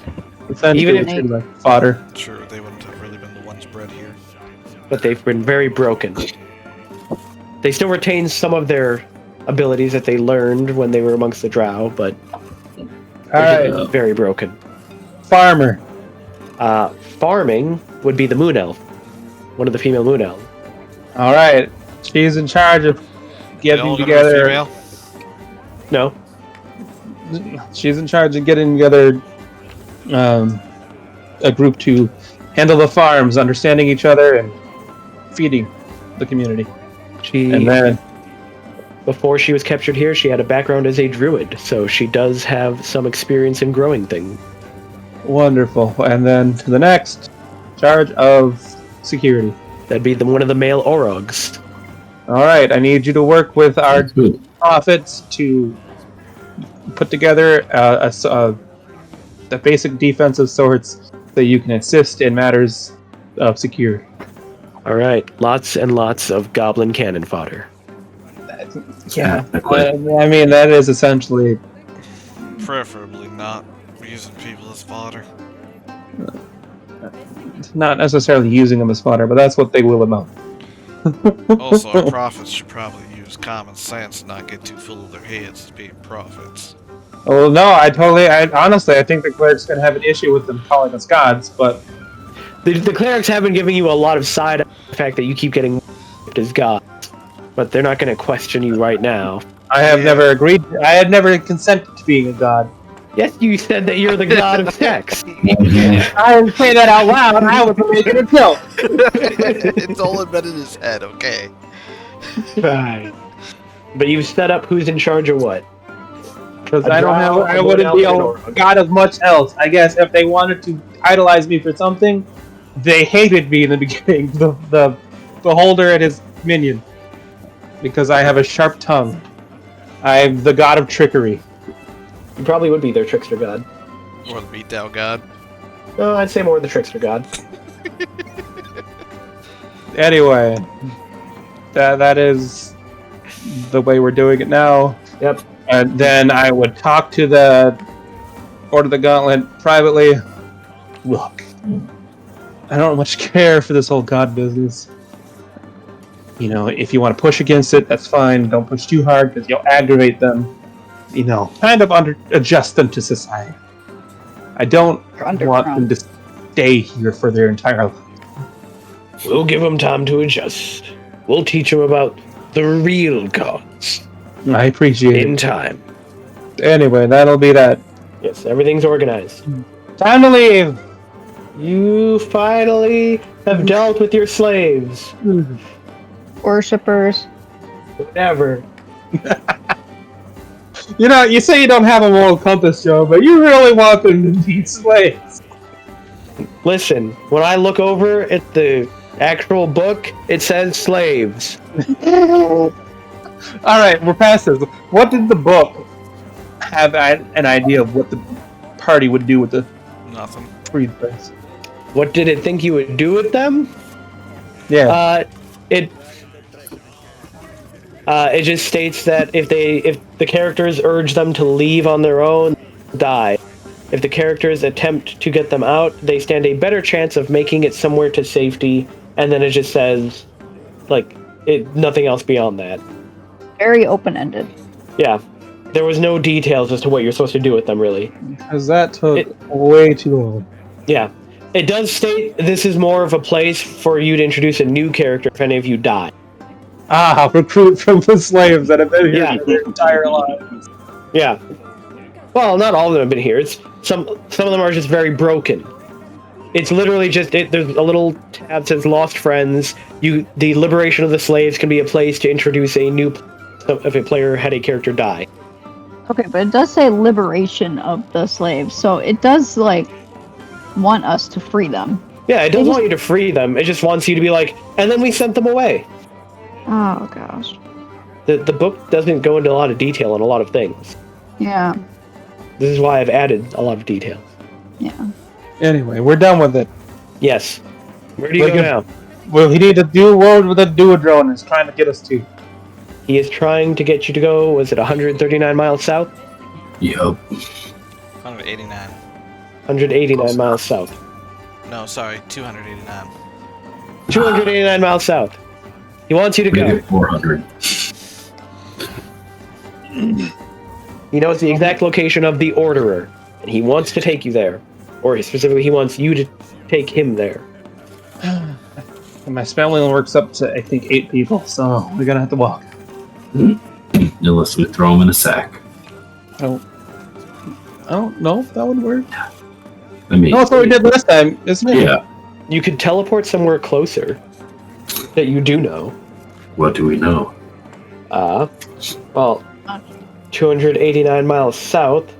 Essentially, Even if it's like fodder. Sure, they wouldn't have really been the ones bred here. But they've been very broken. They still retain some of their abilities that they learned when they were amongst the drow, but they're Alright, very broken. farmer. Farming would be the moon elf. One of the female moon elves. Alright, she's in charge of They getting all gonna be together. female? No. She's in charge of getting together a group to handle the farms, understanding each other, and feeding the community. And then, Before she was captured here, she had a background as a druid, so she does have some experience in growing things. wonderful. And then to the next, charge of security. That'd be one of the male orogs. Alright, I need you to work with our That's good. prophets to put together the basic defensive sorts that you can assist in matters of security. All right, lots and lots of goblin cannon fodder. Yeah, not quite. I mean, that is essentially. Preferably not using people as fodder. Not necessarily using them as fodder, but that's what they will amount. Also, our prophets should probably use common sense and not get too full of their heads as being prophets. Well, no, honestly, I think the clerics can have an issue with them calling us gods, but The clerics have been giving you a lot of side on the fact that you keep getting as gods, but they're not going to question you right now. I have never agreed. I had never consented to being a god. Yes, you said that you're the god of sex. I didn't say that out loud. I was making a joke. It's all embedded in his head, okay? Right. But you've set up who's in charge of what. Because A I don't have, drow, I a wouldn't wood be elf, a god of much else. I guess if they wanted to idolize me for something, they hated me in the beginning. The beholder and his minion, because I have a sharp tongue. I'm the god of trickery. You probably would be their trickster god. Or the beatdown god. No, I'd say more the trickster god. Anyway, that is the way we're doing it now. Yep. And then I would talk to the Order of the Gauntlet privately. Look, I don't much care for this whole god business. You know, if you want to push against it, that's fine. Don't push too hard because you'll aggravate them. You know, kind of adjust them to society. I don't want them to stay here for their entire life. We'll give them time to adjust. We'll teach them about the real gods. I appreciate In it. time. Anyway, that'll be that. Yes, everything's organized. Time to leave! You finally have dealt with your slaves. Worshippers. Whatever. You know, you say you don't have a moral compass, Joe, but you really want them to be slaves. Listen, when I look over at the actual book, it says slaves. Alright, we're past this. What did the book have an idea of what the party would do with the Nothing. freed things? What did it think you would do with them? Yeah. It just states that if the characters urge them to leave on their own, die. If the characters attempt to get them out, they stand a better chance of making it somewhere to safety. And then it just says, like, nothing else beyond that. Very open-ended. Yeah, there was no details as to what you're supposed to do with them, really. Because that took way too long. Yeah, it does state this is more of a place for you to introduce a new character if any of you die. Ah, recruit from the slaves that have been here Yeah. for their entire lives. Yeah. Well, not all of them have been here. It's some of them are just very broken. It's literally just there's a little tab that says "Lost Friends." The liberation of the slaves can be a place to introduce a new if a player had a character die. Okay, but it does say liberation of the slaves, so it does, like, want us to free them. Yeah, it doesn't want you to free them. It just wants you to be like, and then we sent them away. Oh, gosh. The book doesn't go into a lot of detail on a lot of things. Yeah. This is why I've added a lot of details. Yeah. Anyway, we're done with it. Yes. Where do you go now? Well, he needed to do a world with a duodrone is trying to get us to. He is trying to get you to go, was it 139 miles south? Yup. 189. 189 miles south. No, sorry, 289. 289 miles south. He wants you to Maybe go. 400. He knows the exact location of the Orderer, and he wants to take you there. Or specifically, he wants you to take him there. And my spelling only works up to, I think, 8 people, so we're gonna have to walk. Unless we throw them in a sack. I don't know if that would work. I mean, No, that's what we did last time, isn't it? yeah. You could teleport somewhere closer that you do know. What do we know? Well, 289 miles south.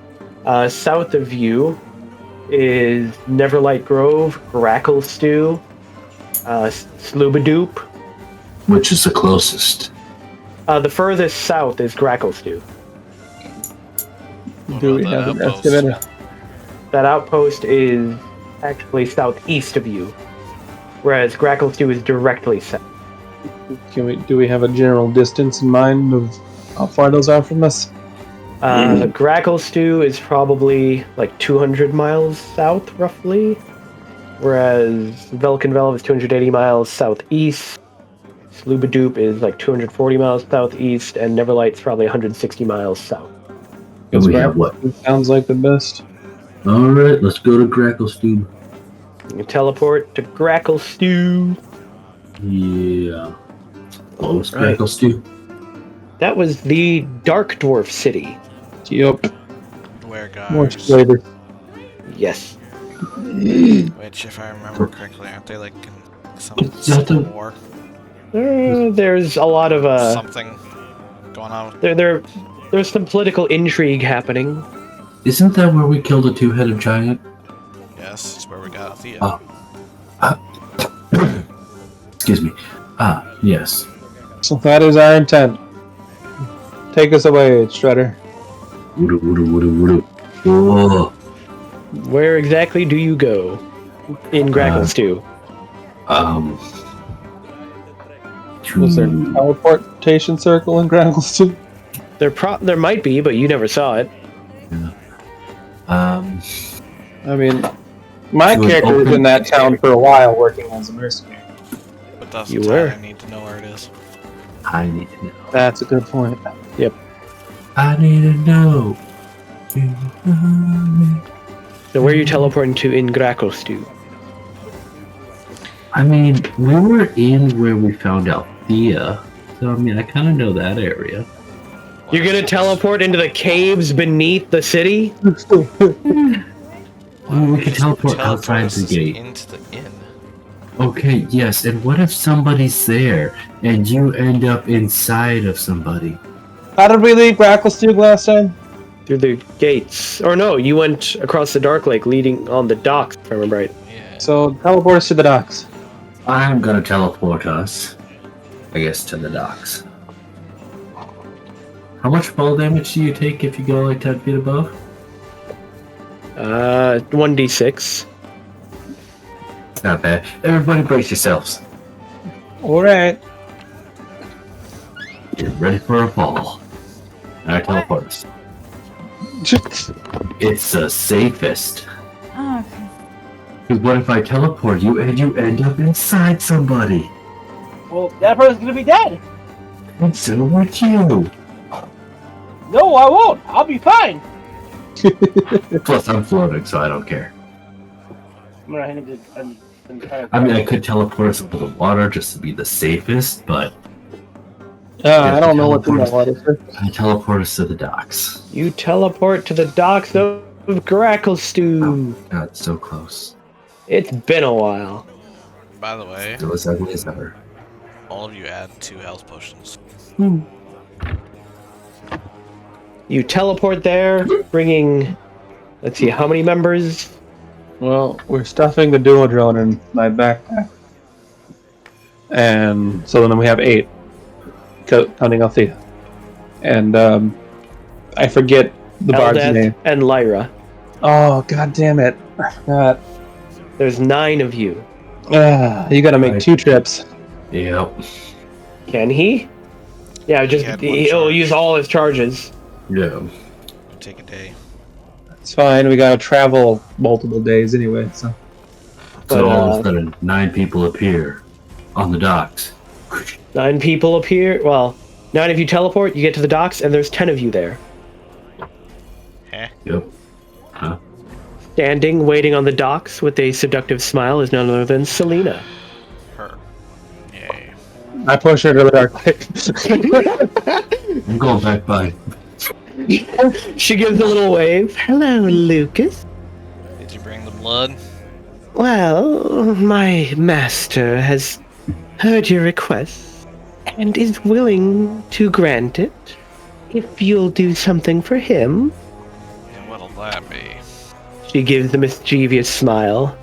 South of you is Neverlight Grove, Grackle Stew, Sloobadoop. Which is the closest? The furthest south is Grackle Stew. Do we What have about an that outpost? estimate? That outpost is actually southeast of you, whereas Grackle Stew is directly south. Do we have a general distance in mind of how far those are from us? Grackle Stew is probably like 200 miles south, roughly, whereas Velkenvelv is 280 miles southeast. Sloobadoop is like 240 miles southeast, and Neverlight's probably 160 miles south. And we have what? Sounds like the best. Alright, let's go to Gracklestube. You can teleport to Grackle Stew. Yeah. Close Right. Gracklestube. That was the Dark Dwarf City. Yep. Where? More guards. flavor. Yes. Which, if I remember correctly, aren't they like in some civil war? There's a lot of Something going on. there's some political intrigue happening. Isn't that where we killed a two-headed giant? Yes, it's where we got Althea. Excuse me. Yes. So that is our intent. Take us away, Shredder. Woodoo, woodoo, woodoo, woodoo. Oh, Where exactly do you go in Grackle Stew? Was there a teleportation circle in Graggles too? There might be, but you never saw it. I mean, my To an character was open in that town for a while working as a mercenary. But that's You the were. time I need to know where it is. I need to know. That's a good point. I need to know. So where are you teleporting to in Grackle Stew? I mean, we were in where we found Althea, so I mean, I kind of know that area. You're gonna teleport into the caves beneath the city? Oh, we could teleport outside the us gate. into the inn. Okay, yes, and what if somebody's there and you end up inside of somebody? How did we leave Grackles too last time? Through the gates. Or no, you went across the Dark Lake leading on the docks, if I remember right. Yeah. So teleport us to the docks. I'm gonna teleport us, I guess, to the docks. How much fall damage do you take if you go like 10 feet above? 1d6. Not bad. Everybody brace yourselves. Alright. You're ready for a fall. Alright, teleport us. It's the safest. Oh, okay. Because what if I teleport you and you end up inside somebody? Well, that person's gonna be dead. And so would you. No, I won't. I'll be fine. Plus, I'm floating, so I don't care. I'm gonna hang it. I mean, I could teleport us into the water just to be the safest, but I don't know what's in that water. I teleport us to the docks. You teleport to the docks of Grackle Stew. God, so close. It's been a while. By the way, Still as ugly as ever. all of you add 2 health potions. You teleport there, bringing, let's see, how many members? Well, we're stuffing the dual drone in my backpack. And so then we have 8. Counting Althea. And I forget the bard's Eldeth name. and Lyra. Oh, god damn it. I forgot. There's 9 of you. You gotta make Right. 2 trips. Yep. Can he? Yeah, just had one he'll charge. use all his charges. Yeah. Take a day. It's fine, we gotta travel multiple days anyway, so. But, So all of a sudden, 9 people appear on the docks. 9 people appear. Well, 9 of you teleport, you get to the docks, and there's 10 of you there. Heh. Yep. Huh? Standing, waiting on the docks with a seductive smile is none other than Selena. Her. Yay. I push her to the dark lake. I'm going back by. She gives a little wave. Hello, Lucas. Did you bring the blood? Well, my master has heard your request and is willing to grant it if you'll do something for him. And what'll that be? She gives a mischievous smile.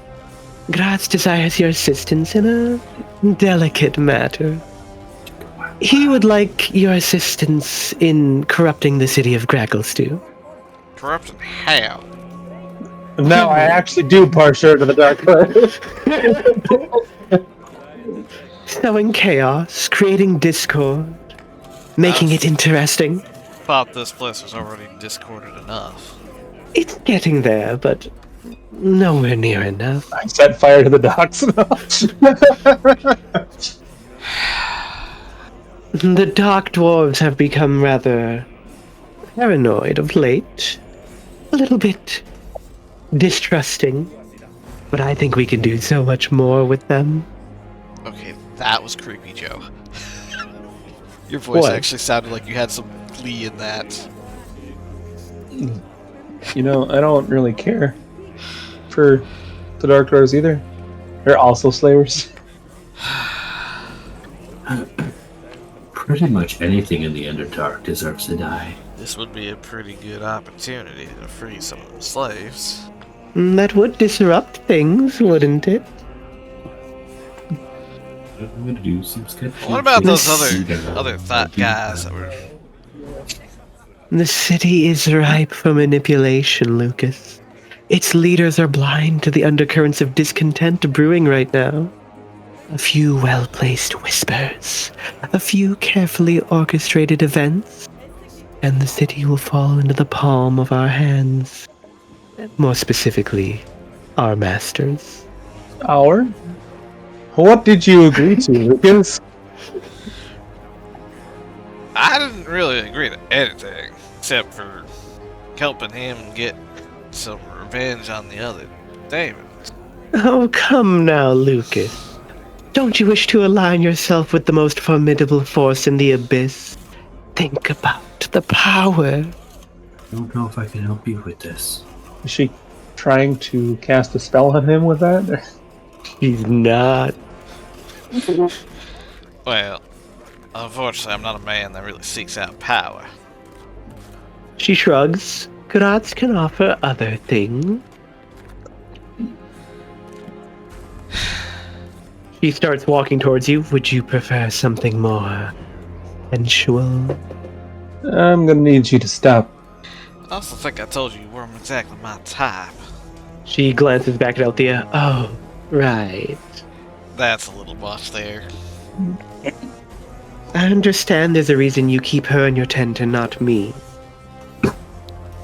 Graz desires your assistance in a delicate matter. He would like your assistance in corrupting the city of Gracklestew. Corrupted how? Now I actually do push her to the dark lake. Sowing chaos, creating discord, making it interesting. Thought this place was already discorded enough. It's getting there, but nowhere near enough. I set fire to the docks. The Dark Dwarves have become rather paranoid of late. A little bit distrusting. But I think we can do so much more with them. Okay, that was creepy, Joe. Your voice What? actually sounded like you had some glee in that. You know, I don't really care for the Dark Lords either. They're also slavers. Pretty much anything in the Underdark deserves to die. This would be a pretty good opportunity to free some of the slaves. That would disrupt things, wouldn't it? I'm gonna do some sketchy. What about those things. other thought guys that were... The city is ripe for manipulation, Lucas. Its leaders are blind to the undercurrents of discontent brewing right now. A few well-placed whispers, a few carefully orchestrated events, and the city will fall into the palm of our hands. More specifically, our masters. Our? What did you agree to, Lucas? I didn't really agree to anything, except for helping him get some revenge on the other Daemons. Oh, come now, Lucas. Don't you wish to align yourself with the most formidable force in the abyss? Think about the power. I don't know if I can help you with this. Is she trying to cast a spell on him with that? He's not. Well, unfortunately, I'm not a man that really seeks out power. She shrugs. Gods can offer other things. She starts walking towards you. Would you prefer something more sensual? I'm gonna need you to stop. I also think I told you weren't exactly my type. She glances back at Althea. Oh, right. That's a little much there. I understand there's a reason you keep her in your tent and not me.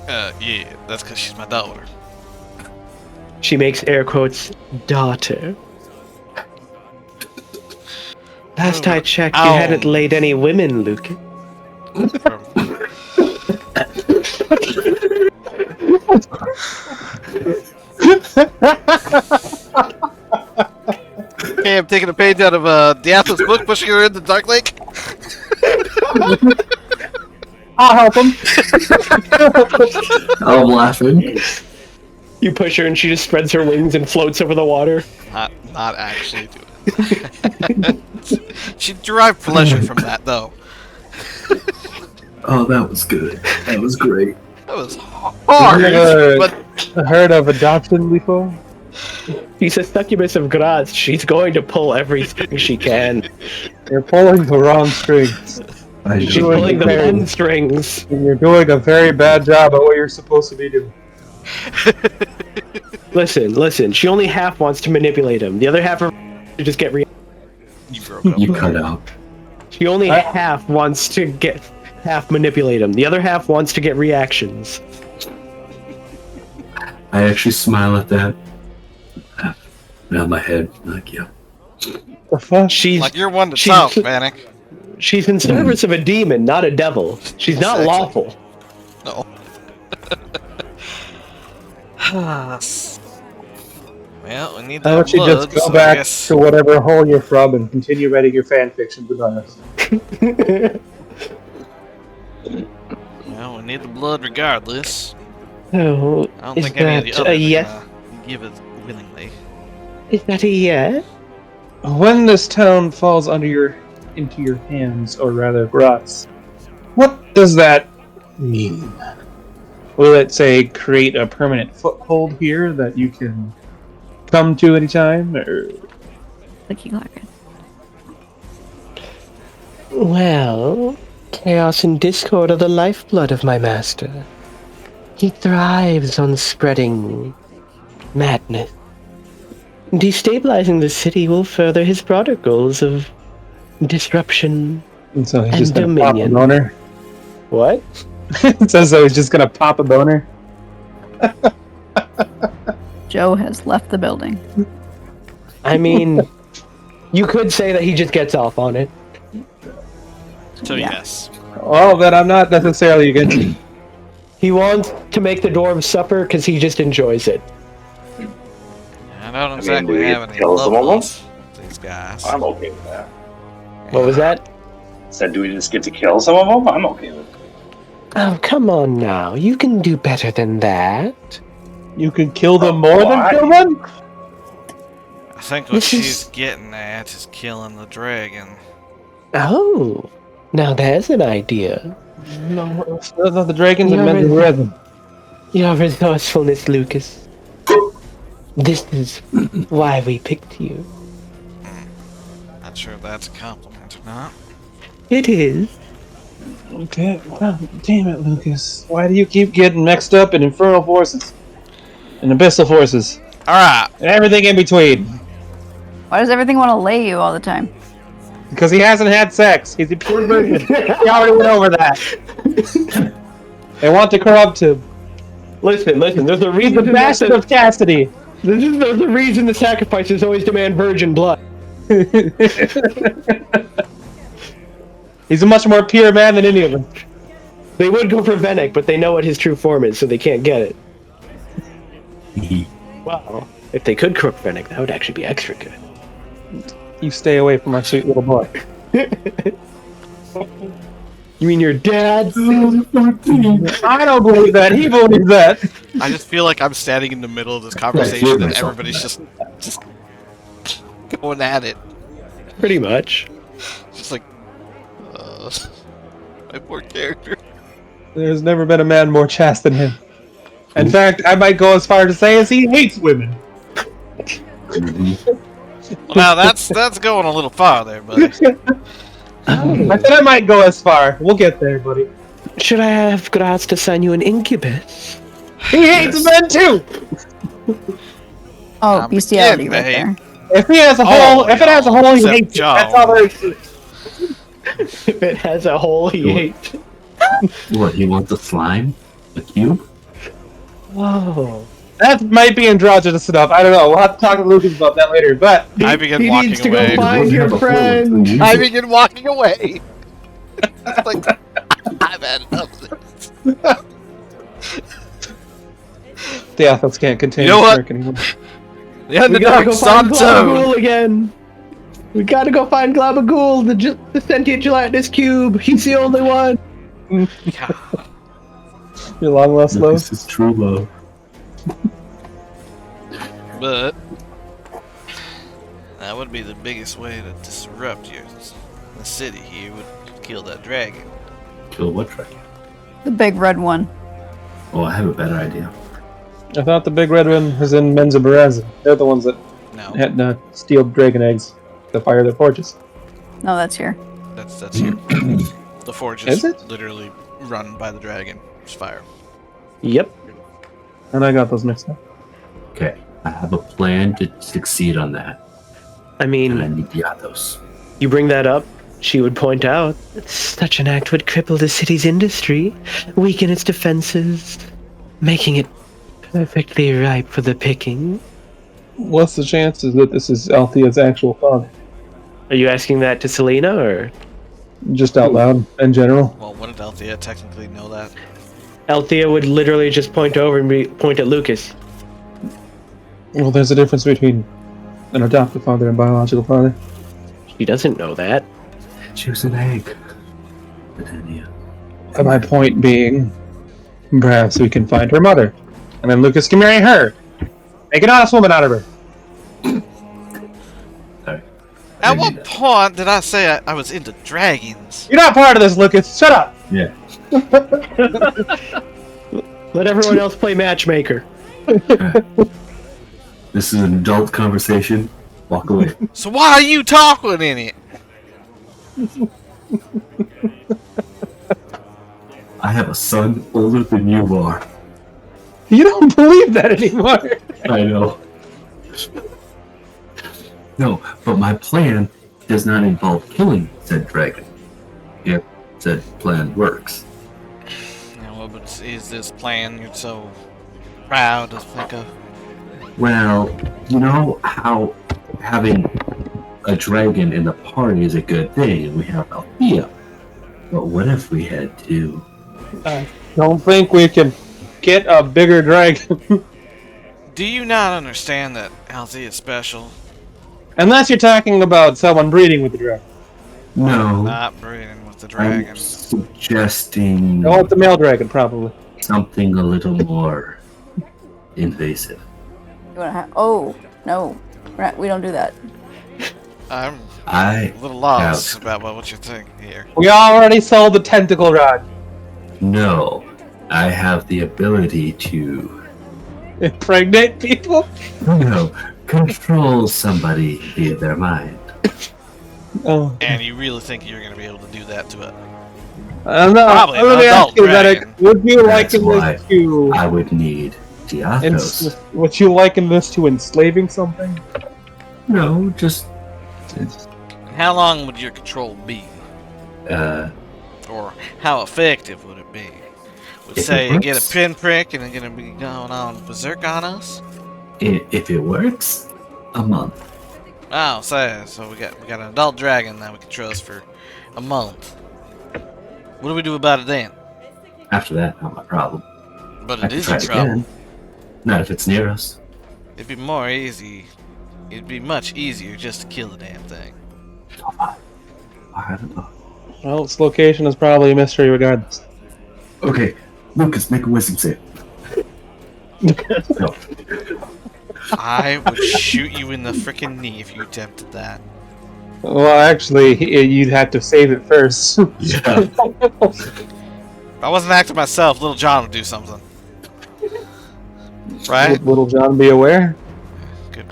Yeah, that's because she's my daughter. She makes air quotes, daughter. Last I checked, you hadn't laid any women, Luke. Okay, I'm taking a page out of Diathos' book, pushing her into the Dark Lake. I'll help him. I'm laughing. You push her and she just spreads her wings and floats over the water. Not actually doing it. She derived pleasure from that, though. Oh, that was good. That was great. That was hard, but Heard of adoption before? She's a succubus of Graz. She's going to pull every string she can. You're pulling the wrong strings. She's pulling the fun strings. And you're doing a very bad job at what you're supposed to be doing. Listen. She only half wants to manipulate him. The other half to just get you broke up. You cut out. She only half wants to get half manipulate him. The other half wants to get reactions. I actually smile at that. Nod my head, like, yeah. The fuck? She's Like you're one to talk, Vanek. She's in service of a demon, not a devil. She's not lawful. No. Well, we need Why that don't you blood, just go so I back guess... to whatever hole you're from and continue writing your fan fiction with us? Well, we need the blood regardless. Oh, I don't is think any of the that others a yes? are gonna give it willingly. Is that a yes? When this town falls into your hands, or rather Graz, what does that mean? Will it say create a permanent foothold here that you can come to anytime, or? Well, chaos and discord are the lifeblood of my master. He thrives on spreading madness. Destabilizing the city will further his broader goals of disruption And so he's and just gonna dominion. pop a boner. What? It says so he's just gonna pop a boner. Joe has left the building. I mean, you could say that he just gets off on it. So Yeah. yes. Well, then I'm not necessarily against it. He wants to make the dwarves suffer because he just enjoys it. I don't do exactly we have any kill some of them? love with these guys. I'm okay with that. What was that? Said, do we just get to kill some of them? I'm okay with it. Oh, come on now. You can do better than that. You can kill them more than kill them? I think what This she's is- getting at is killing the dragon. Oh, now there's an idea. No, those are the dragons and You're men in- who read them. Your resourcefulness, Lucas. This is why we picked you. Not sure if that's a compliment or not. It is. Okay, well, damn it, Lucas. Why do you keep getting mixed up in infernal forces? And abyssal forces? Alright, And everything in between? Why does everything want to lay you all the time? Because he hasn't had sex. He's a pure virgin. We already went over that. They want to corrupt him. Listen. There's a He's reason. the bastard of chastity. There's a reason the sacrifices always demand virgin blood. He's a much more pure man than any of them. They would go for Venic, but they know what his true form is, so they can't get it. Wow. If they could crook Venic, that would actually be extra good. You stay away from my sweet little boy. You mean your dad? I don't believe that. He believes that. I just feel like I'm standing in the middle of this conversation and everybody's just going at it. Pretty much. Just like, my poor character. There's never been a man more chaste than him. In fact, I might go as far to say as he hates women. Well, now that's going a little far there, buddy. I said I might go as far. We'll get there, buddy. Should I have Graz to sign you an incubus? He hates men too. Oh, I'm bestiality getting right the there. If he has a hole, if it has a hole, he except hates it. Joe. That's all there is to it. If it has a hole, he hates. What, he wants a slime? A cube? Whoa. That might be androgynous enough. I don't know. We'll have to talk to Lucas about that later. But I begin he walking needs to away. go find your friend. I begin walking away. Like, I've had enough of this. the Athos can't contain You know his what? smirk anymore. The We gotta go underdog's find on toad. Glabagool again. We gotta go find Glabagool, the sentient gelatinous cube. He's the only one. Your long lost love. This is true love. But that would be the biggest way to disrupt the city here would kill that dragon. Kill what dragon? The big red one. Oh, I have a better idea. I thought the big red one was in Menza Berez. They're the ones that No, had steal dragon eggs to fire their forges. No, that's here. that's here. The forge Is is it? literally run by the dragon. It's fire. Yep. And I got those mixed up. Okay, I have a plan to succeed on that. I And I mean, need the Athos. you bring that up, she would point out such an act would cripple the city's industry, weaken its defenses, making it perfectly ripe for the picking. What's the chances that this is Althea's actual father? Are you asking that to Selena, or Just out loud, in general. Well, wouldn't Althea technically know that? Althea would literally just point over and point at Lucas? Well, there's a difference between an adoptive father and biological father. She doesn't know that. Choose an egg. But then, yeah. And my point being, perhaps we can find her mother. And then Lucas can marry her. Make an honest woman out of her. Sorry. At Maybe what that. point did I say I was into dragons? You're not part of this, Lucas. Shut up. Yeah. Let everyone else play matchmaker. This is an adult conversation. Walk away. So why are you talking in it? I have a son older than you are. You don't believe that anymore. I know. No, but my plan does not involve killing said dragon. If said plan works. Yeah, well, but is this plan you're so proud to think of? Well, you know how having a dragon in the party is a good thing, and we have Althea. But what if we had to? Don't think we can get a bigger dragon. Do you not understand that Althea is special? Unless you're talking about someone breeding with the dragon. No. Not breeding with with the dragon. I'm suggesting Oh, it's a male dragon, probably. something a little more invasive. You wanna oh, no. We don't do that. I'm I a little lost about what you're thinking here. We already sold the tentacle rod. know I have the ability to Impregnate people? control somebody via their mind. Oh. And you really think you're going to be able to do that to it? I'm not. Probably Let an me adult ask you, dragon. would you That's liken why this to? I would need Diathos. Would you liken this to enslaving something? No, just How long would your control be? Or how effective would it be? Would If say it you get works. a pinprick and they're going to be going on berserk on us? if it works, a month. Oh, so we got an adult dragon that we can trust for a month. What do we do about it then? After that, not my problem. But I it can is try a it trouble. again. Not if it's near us. It'd be more easy. It'd be much easier just to kill the damn thing. I don't know. Well, its location is probably a mystery regardless. Okay, Lucas, make a wisdom save. No. I would shoot you in the frickin' knee if you attempted that. Well, actually, you'd have to save it first. Yeah. If I wasn't acting myself, Little John would do something. Right? Would Little John be aware? Good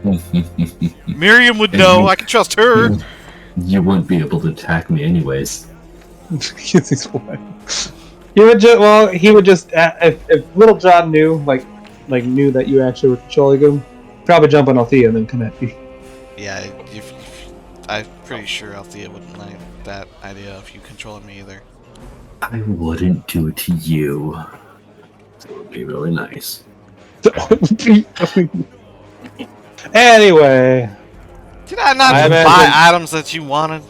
point. Miriam would know. I can trust her. You wouldn't be able to attack me anyways. He's white. He would just. Well, he would just. If Little John knew, like knew that you actually were controlling him, probably jump on Althea and then come at you. Yeah, I'm pretty sure Althea wouldn't like that idea of you controlling me either. I wouldn't do it to you. It would be really nice. Anyway, Did I not I just buy imagine- items that you wanted?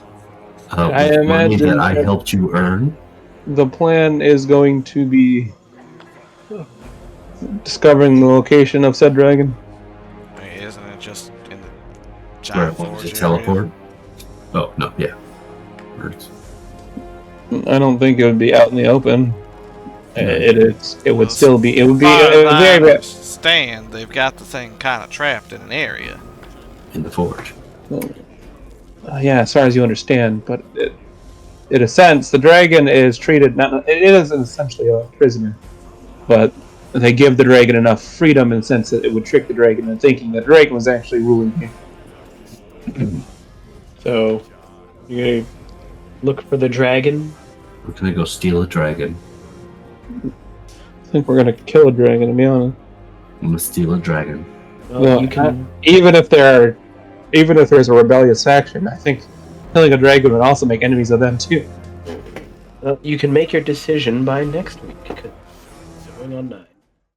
I With money imagine that I that- helped you earn. the plan is going to be discovering the location of said dragon. I mean, isn't it just in the Where I giant wanted forge to area? teleport. Oh no, yeah. Words. I don't think it would be out in the open. It would Those still be. It would be Far as I very. understand, they've got the thing kind of trapped in an area. In the forge. Yeah, as far as you understand, but in a sense, the dragon is treated not. It is essentially a prisoner, but they give the dragon enough freedom in the sense that it would trick the dragon into thinking that the dragon was actually ruling here. So, you're gonna look for the dragon? We're gonna go steal a dragon. I think we're gonna kill a dragon, to be honest. I'm gonna steal a dragon. Well, Well, you can. even if there's a rebellious faction, I think killing a dragon would also make enemies of them too. You can make your decision by next week. 'Cause it's going on 9.